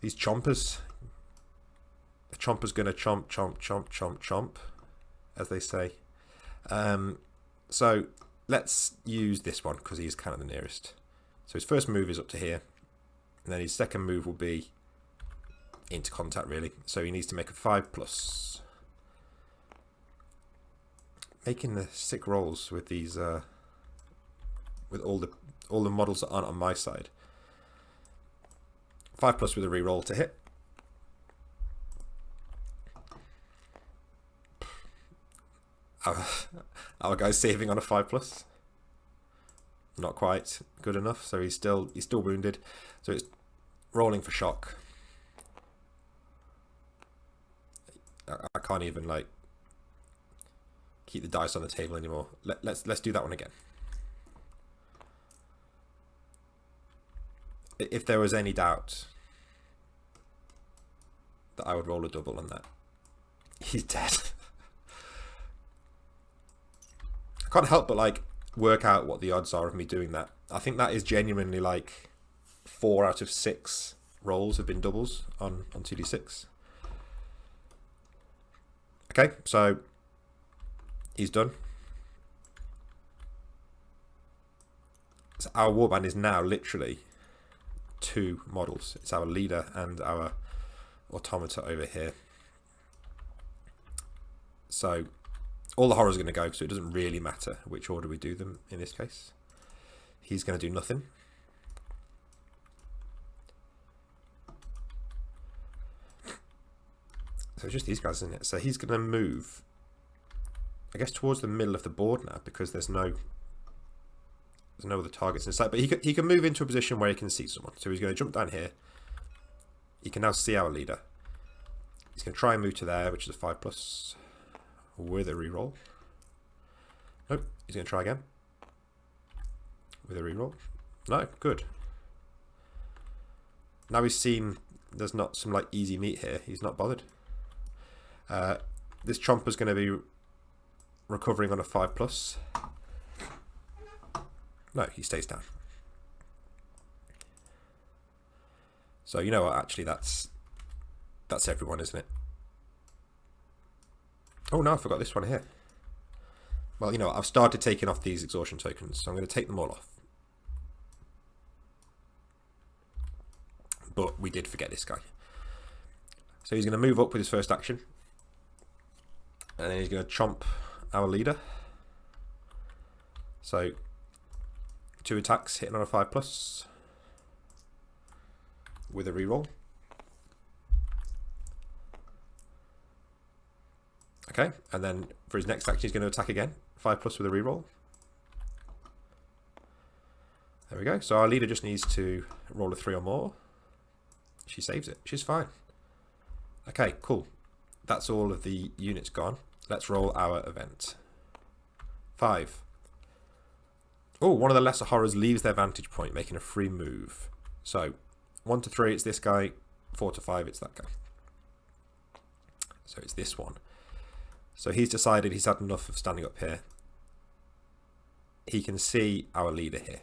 These chompers. The chomper's going to chomp, chomp, chomp, chomp, chomp, as they say. So let's use this one because he's kind of the nearest. So his first move is up to here. And then his second move will be into contact, really. So he needs to make a 5+. Making the sick rolls with these, with all the models that aren't on my side. 5+ with a reroll to hit. Our guy's saving on a 5+. Not quite good enough, so he's still wounded. So it's rolling for shock. I can't even like keep the dice on the table anymore. Let's do that one again. If there was any doubt that I would roll a double on that, he's dead. I can't help but like work out what the odds are of me doing that. I think that is genuinely like 4 out of 6 rolls have been doubles on 2d6. Okay, so he's done. So our warband is now literally 2 models. It's our leader and our automata over here. So all the horrors are going to go, so it doesn't really matter which order we do them in this case. He's going to do nothing. So it's just these guys, isn't it? So he's going to move, I guess, towards the middle of the board now because there's no other targets in sight. But he can move into a position where he can see someone. So he's going to jump down here. He can now see our leader. He's going to try and move to there, which is a 5+ with a reroll. Nope. He's going to try again with a reroll. No, good. Now he's seen there's not some like easy meat here. He's not bothered. This Chomper's going to be recovering on a 5+. No, he stays down. So you know what? Actually, that's everyone, isn't it? Oh no, I forgot this one here. Well, you know what? I've started taking off these exhaustion tokens, so I'm going to take them all off. But we did forget this guy. So he's going to move up with his first action. And then he's going to chomp our leader. So 2 attacks hitting on a 5+ with a reroll. Okay, and then for his next action he's going to attack again. 5+ with a reroll. There we go. So our leader just needs to roll a 3 or more. She saves it. She's fine. Okay, cool. That's all of the units gone. Let's roll our event. 5. Oh, one of the lesser horrors leaves their vantage point, making a free move. So 1 to 3, it's this guy. 4 to 5, it's that guy. So it's this one. So he's decided he's had enough of standing up here. He can see our leader here.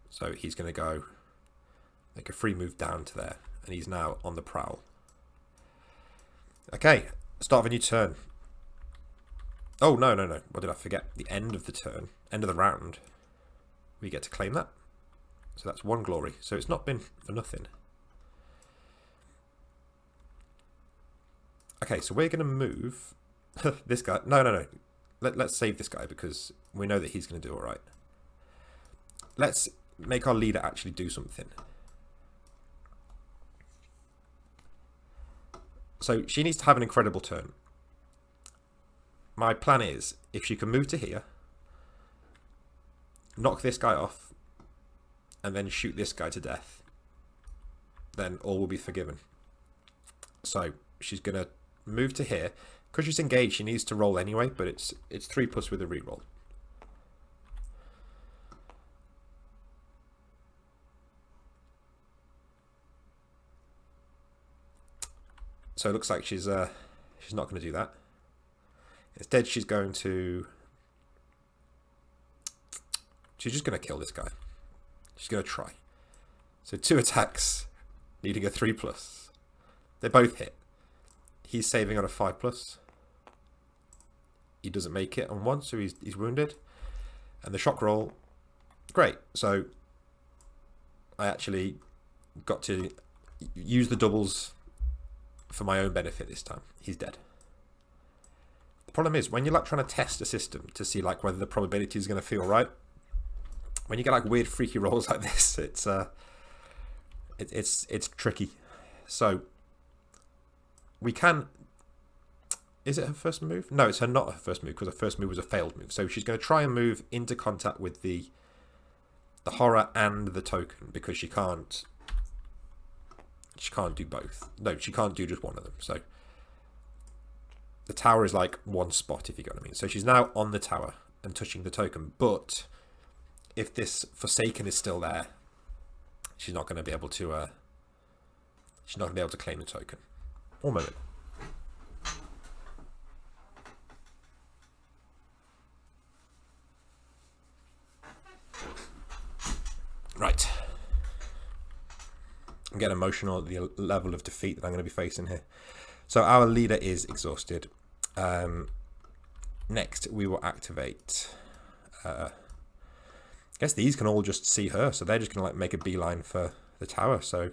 So he's going to go make a free move down to there. And he's now on the prowl. Okay, start of a new turn. Oh, no. What did I forget? The end of the turn, end of the round. We get to claim that. So that's 1 glory. So it's not been for nothing. Okay, so we're going to move this guy. No. Let's save this guy because we know that he's going to do all right. Let's make our leader actually do something. So she needs to have an incredible turn. My plan is, if she can move to here, knock this guy off, and then shoot this guy to death, then all will be forgiven. So she's going to move to here. Because she's engaged, she needs to roll anyway, but it's 3+ with a reroll. So it looks like she's not going to do that. Instead, she's just going to kill this guy. She's going to try. So 2 attacks, needing a 3+. They both hit. He's saving on a 5+. He doesn't make it on 1, so he's wounded. And the shock roll, great. So I actually got to use the doubles for my own benefit this time. He's dead. The problem is when you're like trying to test a system to see like whether the probability is going to feel right, when you get like weird freaky rolls like this, it's tricky. So we can. Is it her first move? No, it's not her first move because her first move was a failed move. So she's going to try and move into contact with the horror and the token because she can't do both. No, she can't do just one of them. So the tower is like one spot, if you get what I mean. So she's now on the tower and touching the token. But if this Forsaken is still there, she's not going to be able to. She's not going to be able to claim the token. One moment. Right. I'm getting emotional at the level of defeat that I'm going to be facing here. So our leader is exhausted. Next, we will activate. I guess these can all just see her, so they're just going to like make a beeline for the tower. So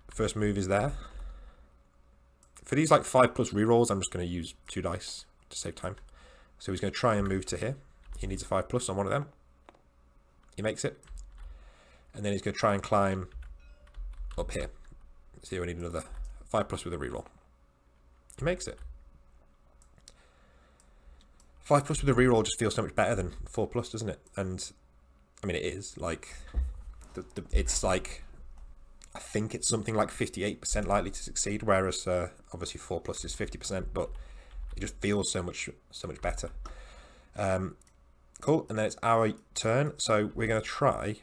first move is there. For these like 5+ rerolls, I'm just going to use 2 dice to save time. So he's going to try and move to here. He needs a 5+ on one of them. He makes it. And then he's going to try and climb up here. So we need another 5+ with a reroll. He makes it. 5+ with a reroll just feels so much better than 4+, doesn't it? And I mean, it is like it's like I think it's something like 58% likely to succeed, whereas obviously 4+ is 50%, but it just feels so much better. Cool, and then it's our turn, so we're going to try.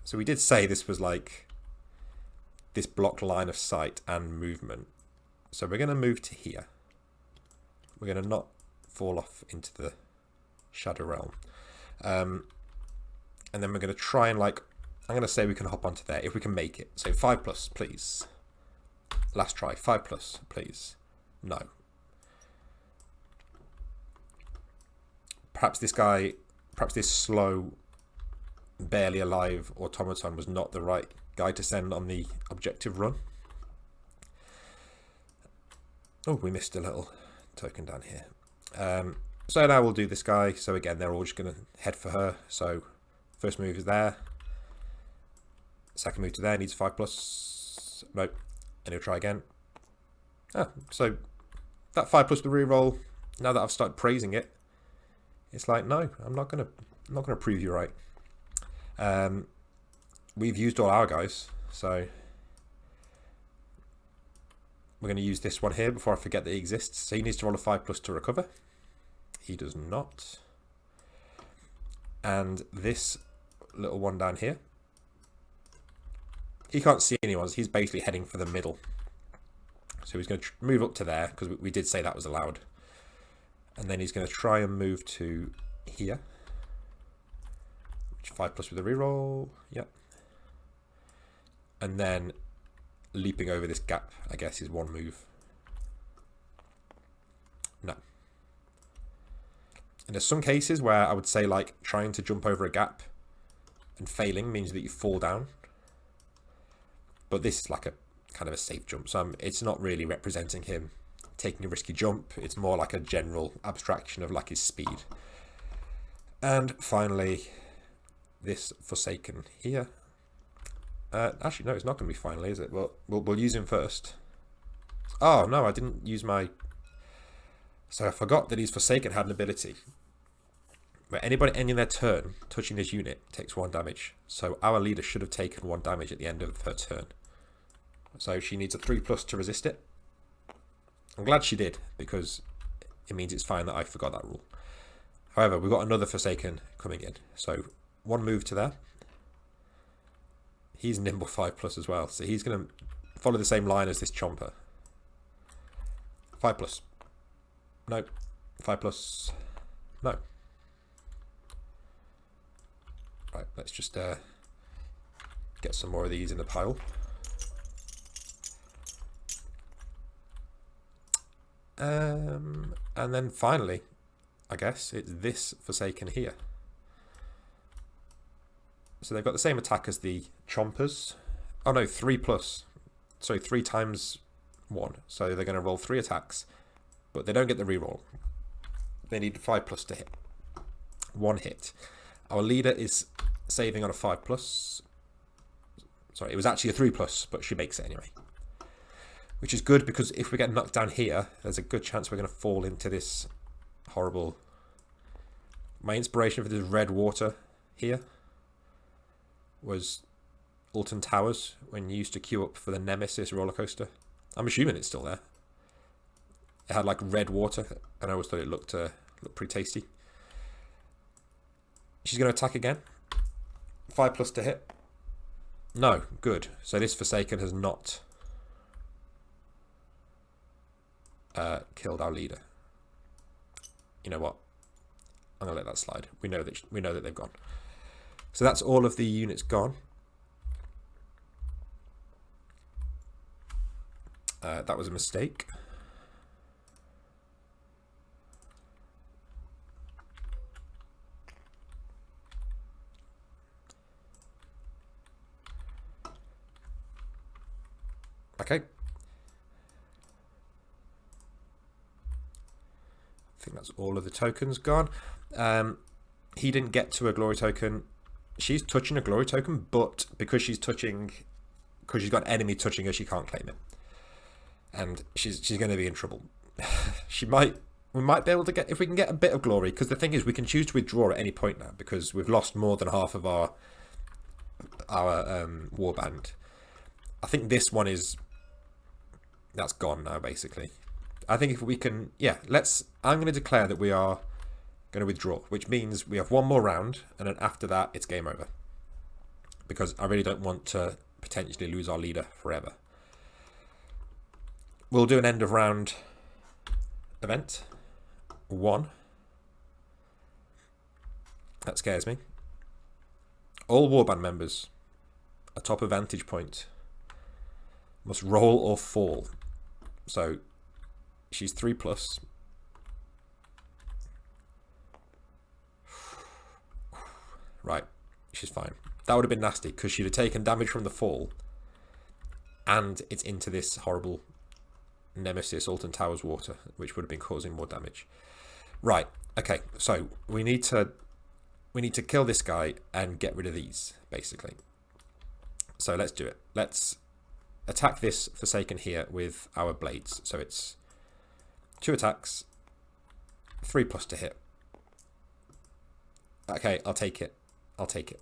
So we did say this this blocked line of sight and movement. So we're going to move to here. We're going to not fall off into the Shadow Realm. And then we're going to try and, like, I'm going to say we can hop onto there if we can make it. So 5+, please. Last try. 5+, please. No. Perhaps this slow, barely alive automaton was not the right guy to send on the objective run. Oh, we missed a little token down here. So now we'll do this guy. So again, they're all just going to head for her. So first move is there. Second move to there, needs 5+. Nope. And he'll try again. So that 5+ the reroll, now that I've started praising it, it's like, no, I'm not gonna prove you right. We've used all our guys, so we're gonna use this one here before I forget that he exists. So he needs to roll a 5+ to recover. He does not. And this little one down here, he can't see anyone, so he's basically heading for the middle. So he's going to move up to there, because we did say that was allowed. And then he's going to try and move to here. Which 5+ with a reroll. Yep. And then leaping over this gap, I guess, is one move. No. And there's some cases where I would say, like, trying to jump over a gap and failing means that you fall down. But this is like a kind of a safe jump, so it's not really representing him taking a risky jump. It's more like a general abstraction of like his speed. And finally, this Forsaken here. Actually, no, it's not going to be finally, is it? Well, we'll use him first. Oh, no, I didn't use my... So I forgot that his Forsaken had an ability where anybody ending their turn touching this unit takes 1 damage. So our leader should have taken 1 damage at the end of her turn. So she needs a 3+ to resist it. I'm glad she did, because it means it's fine that I forgot that rule. However, we've got another Forsaken coming in. So 1 move to there. He's nimble 5+ as well. So he's going to follow the same line as this Chomper. 5+. No. 5+. No. Right, let's just get some more of these in the pile. And then finally, I guess, it's this Forsaken here. So they've got the same attack as the Chompers. Oh no, 3+. Sorry, 3 times 1. So they're going to roll 3 attacks, but they don't get the reroll. They need 5+ to hit. 1 hit. Our leader is saving on a 5+. Sorry, it was actually a 3+, but she makes it anyway. Which is good, because if we get knocked down here, there's a good chance we're going to fall into this horrible... My inspiration for this red water here was Alton Towers, when you used to queue up for the Nemesis roller coaster. I'm assuming it's still there. It had like red water, and I always thought it looked pretty tasty. She's going to attack again. 5+ to hit. No, good. So this Forsaken has not killed our leader. You know what? I'm gonna let that slide. We know that they've gone. So that's all of the units gone. That was a mistake. Okay. I think that's all of the tokens gone. He didn't get to a glory token. She's touching a glory token, but because she's got an enemy touching her, she can't claim it. And she's going to be in trouble. We might be able to get, if we can get a bit of glory, because the thing is, we can choose to withdraw at any point now, because we've lost more than half of our warband. I think this one that's gone now, basically. I think if we can, I'm going to declare that we are going to withdraw, which means we have one more round, and then after that, it's game over. Because I really don't want to potentially lose our leader forever. We'll do an end of round event. 1. That scares me. All warband members atop a vantage point must roll or fall. So she's 3+. Right, she's fine. That would have been nasty because she'd have taken damage from the fall, and it's into this horrible Nemesis Alton Towers water, which would have been causing more damage. Right. Okay. So we need to kill this guy and get rid of these, basically. So let's do it. Let's attack this Forsaken here with our blades. So it's 2 attacks, 3+ to hit. Okay, I'll take it. I'll take it.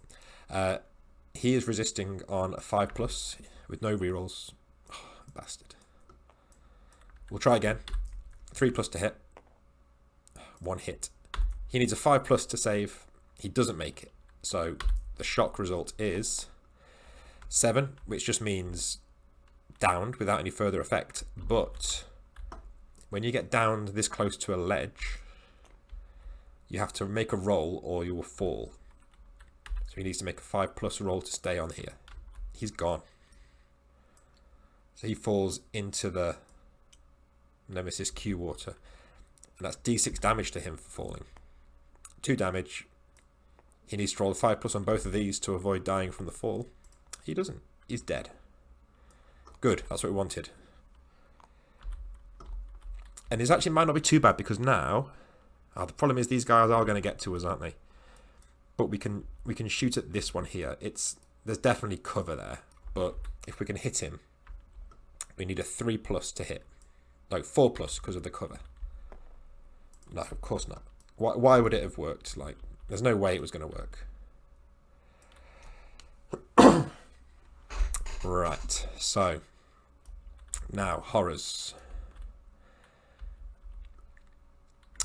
He is resisting on a 5+ with no rerolls. Oh, bastard. We'll try again. 3+ to hit. 1 hit. He needs a 5+ to save. He doesn't make it. So the shock result is 7, which just means downed without any further effect. But when you get downed this close to a ledge, you have to make a roll or you will fall. So he needs to make a 5+ roll to stay on here. He's gone. So he falls into the Nemesis Q water. And that's D6 damage to him for falling. 2 damage. He needs to roll a 5+ on both of these to avoid dying from the fall. He doesn't. He's dead. Good. That's what we wanted. And this actually might not be too bad because now... the problem is these guys are going to get to us, aren't they? But we can shoot at this one here. There's definitely cover there. But if we can hit him, we need a 3+ to hit. No, 4+ because of the cover. No, of course not. Why would it have worked? Like, there's no way it was going to work. Right, so now horrors.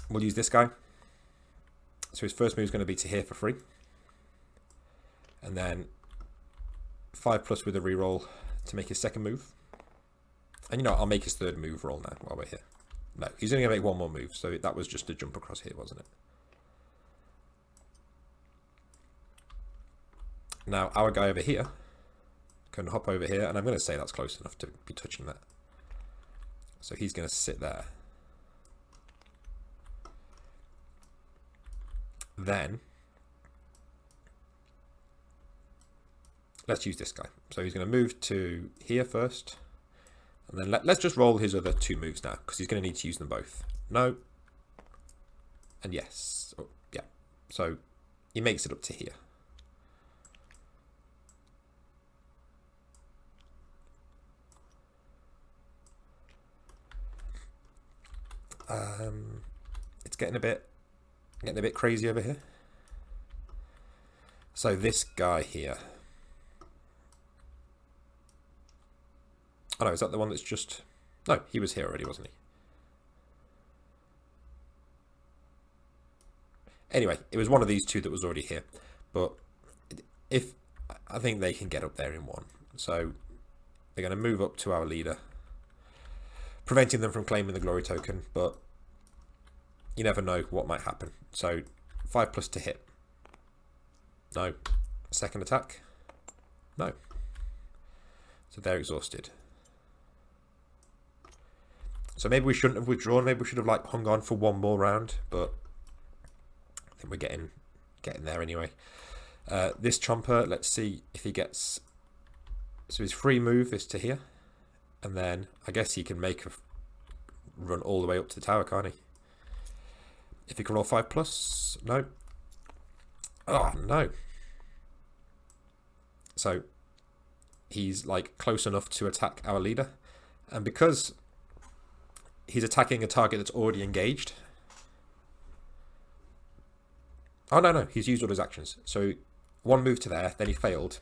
We'll use this guy. So his first move is going to be to here for free. And then 5+ with a reroll to make his second move. And you know, I'll make his third move roll now while we're here. No, he's only going to make 1 more move. So that was just a jump across here, wasn't it? Now, our guy over here can hop over here. And I'm going to say that's close enough to be touching that. So he's going to sit there. Then let's use this guy. So he's going to move to here first. And then let's just roll his other 2 moves now, because he's going to need to use them both. No. And yes. Oh, yeah. So he makes it up to here. It's getting a bit crazy over here. So this guy here. Oh no, is that the one that's just... No, he was here already, wasn't he? Anyway, it was one of these 2 that was already here. But if... I think they can get up there in 1. So they're going to move up to our leader, preventing them from claiming the glory token, but you never know what might happen. So 5+ to hit. No. Second attack. No. So they're exhausted. So maybe we shouldn't have withdrawn. Maybe we should have like hung on for 1 more round. But I think we're getting there anyway. This Chomper, let's see if he gets... So his free move is to here. And then I guess he can make a run all the way up to the tower, can't he? If he can roll 5+, no. Oh, no. So he's like close enough to attack our leader. And because he's attacking a target that's already engaged. Oh, no, he's used all his actions. So 1 move to there, then he failed.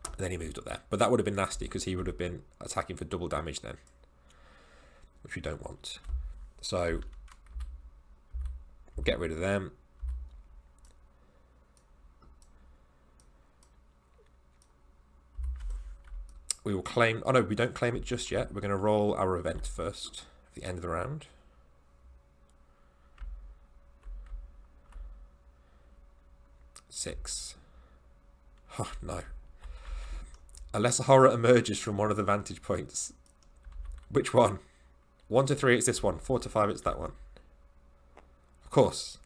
And then he moved up there. But that would have been nasty because he would have been attacking for double damage then. Which we don't want. So we'll get rid of them. We will claim... Oh no, we don't claim it just yet. We're going to roll our event first at the end of the round. Six. Oh no. Unless a horror emerges from one of the vantage points. Which one? 1 to 3 it's this one. 4 to 5 it's that one. Of course.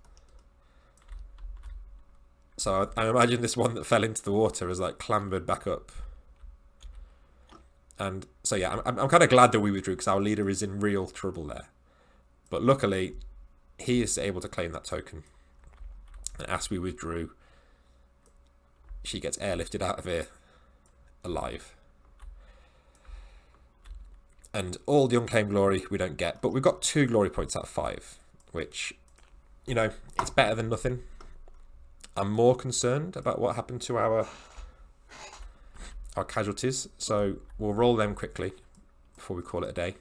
So I imagine this one that fell into the water has like clambered back up. And so yeah, I'm kind of glad that we withdrew because our leader is in real trouble there. But luckily, he is able to claim that token. And as we withdrew, she gets airlifted out of here alive. And all the unclaimed glory we don't get, but we've got 2 glory points out of 5, which, you know, it's better than nothing. I'm more concerned about what happened to our casualties, so we'll roll them quickly before we call it a day.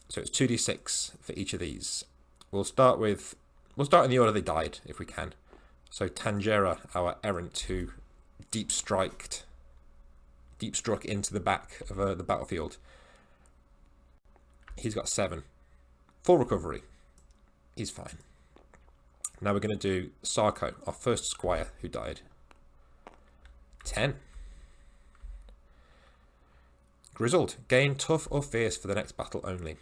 So it's 2d6 for each of these. We'll start in the order they died if we can. So Tangera, our errant, who deep struck into the back of the battlefield. He's got 7. Full recovery. He's fine. Now we're going to do Sarko, our first squire who died. 10. Grizzled. Gain tough or fierce for the next battle only.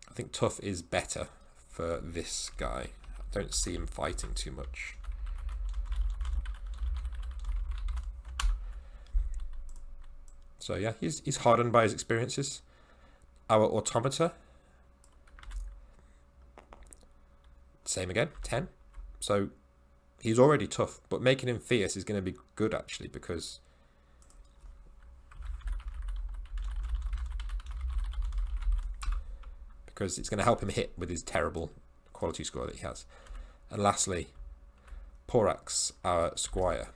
I think tough is better for this guy. I don't see him fighting too much. So yeah, he's hardened by his experiences. Our automata. Same again, 10. So he's already tough, but making him fierce is going to be good actually because it's going to help him hit with his terrible quality score that he has. And lastly, Porax, our squire.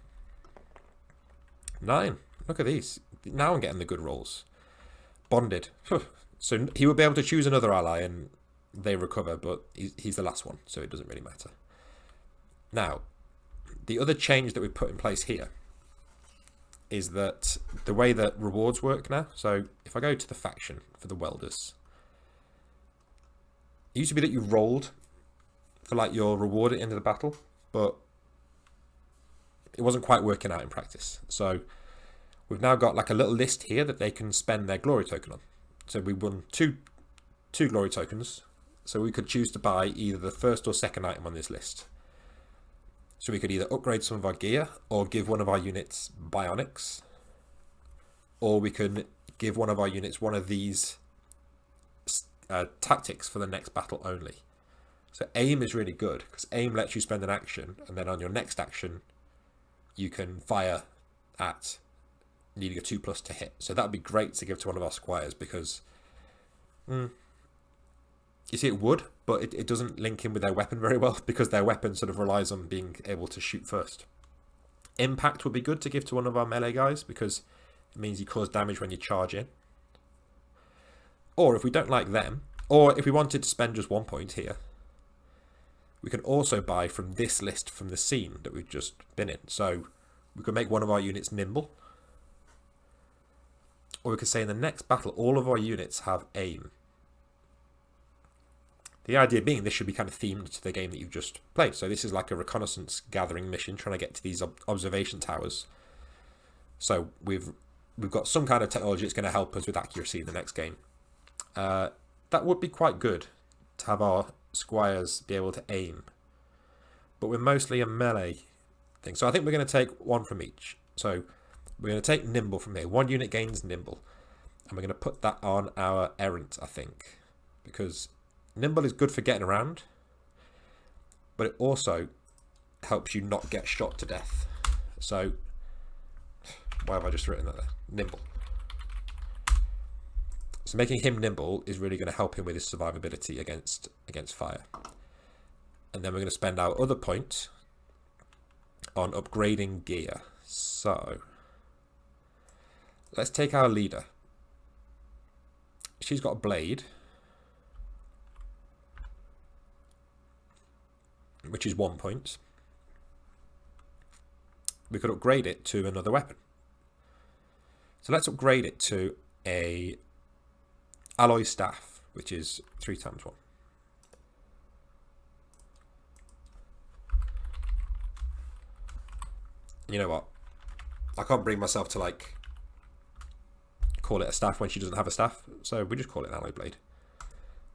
9. Look at these. Now I'm getting the good rolls. Bonded. So he will be able to choose another ally and they recover, but he's the last one, so it doesn't really matter. Now, the other change that we put in place here is that the way that rewards work now. So if I go to the faction for the welders, it used to be that you rolled for like your reward at the end of the battle, but it wasn't quite working out in practice. So we've now got like a little list here that they can spend their glory token on. So we won two glory tokens. So we could choose to buy either the first or second item on this list. So we could either upgrade some of our gear or give one of our units bionics. Or we could give one of our units one of these tactics for the next battle only. So aim is really good because aim lets you spend an action and then on your next action you can fire at needing a 2+ to hit. So that would be great to give to one of our squires because you see it would, but it doesn't link in with their weapon very well because their weapon sort of relies on being able to shoot first. Impact would be good to give to one of our melee guys because it means you cause damage when you charge in. Or if we don't like them, or if we wanted to spend just 1 point here, we can also buy from this list from the scene that we've just been in. So we could make one of our units nimble. Or we could say in the next battle, all of our units have aim. The idea being this should be kind of themed to the game that you've just played. So this is like a reconnaissance gathering mission, trying to get to these observation towers. So we've got some kind of technology that's going to help us with accuracy in the next game. That would be quite good to have our squires be able to aim. But we're mostly a melee thing. So I think we're going to take one from each. So we're going to take nimble from here. 1 unit gains nimble. And we're going to put that on our errant, I think. Because nimble is good for getting around, but it also helps you not get shot to death. So, why have I just written that there? Nimble. So making him nimble is really going to help him with his survivability against fire. And then we're going to spend our other point on upgrading gear. So, let's take our leader. She's got a blade, which is 1 point. we could upgrade it to another weapon. So let's upgrade it to a alloy staff, which is 3 times 1. You know what? I can't bring myself to like call it a staff when she doesn't have a staff, so we just call it an alloy blade.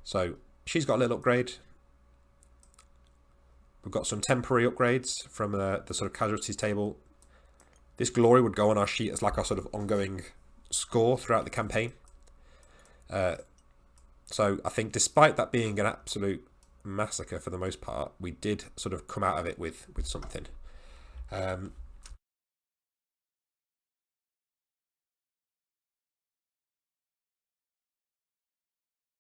So she's got a little upgrade. We've got some temporary upgrades from the sort of casualties table. This glory would go on our sheet as like our sort of ongoing score throughout the campaign. So I think despite that being an absolute massacre for the most part, we did sort of come out of it with something.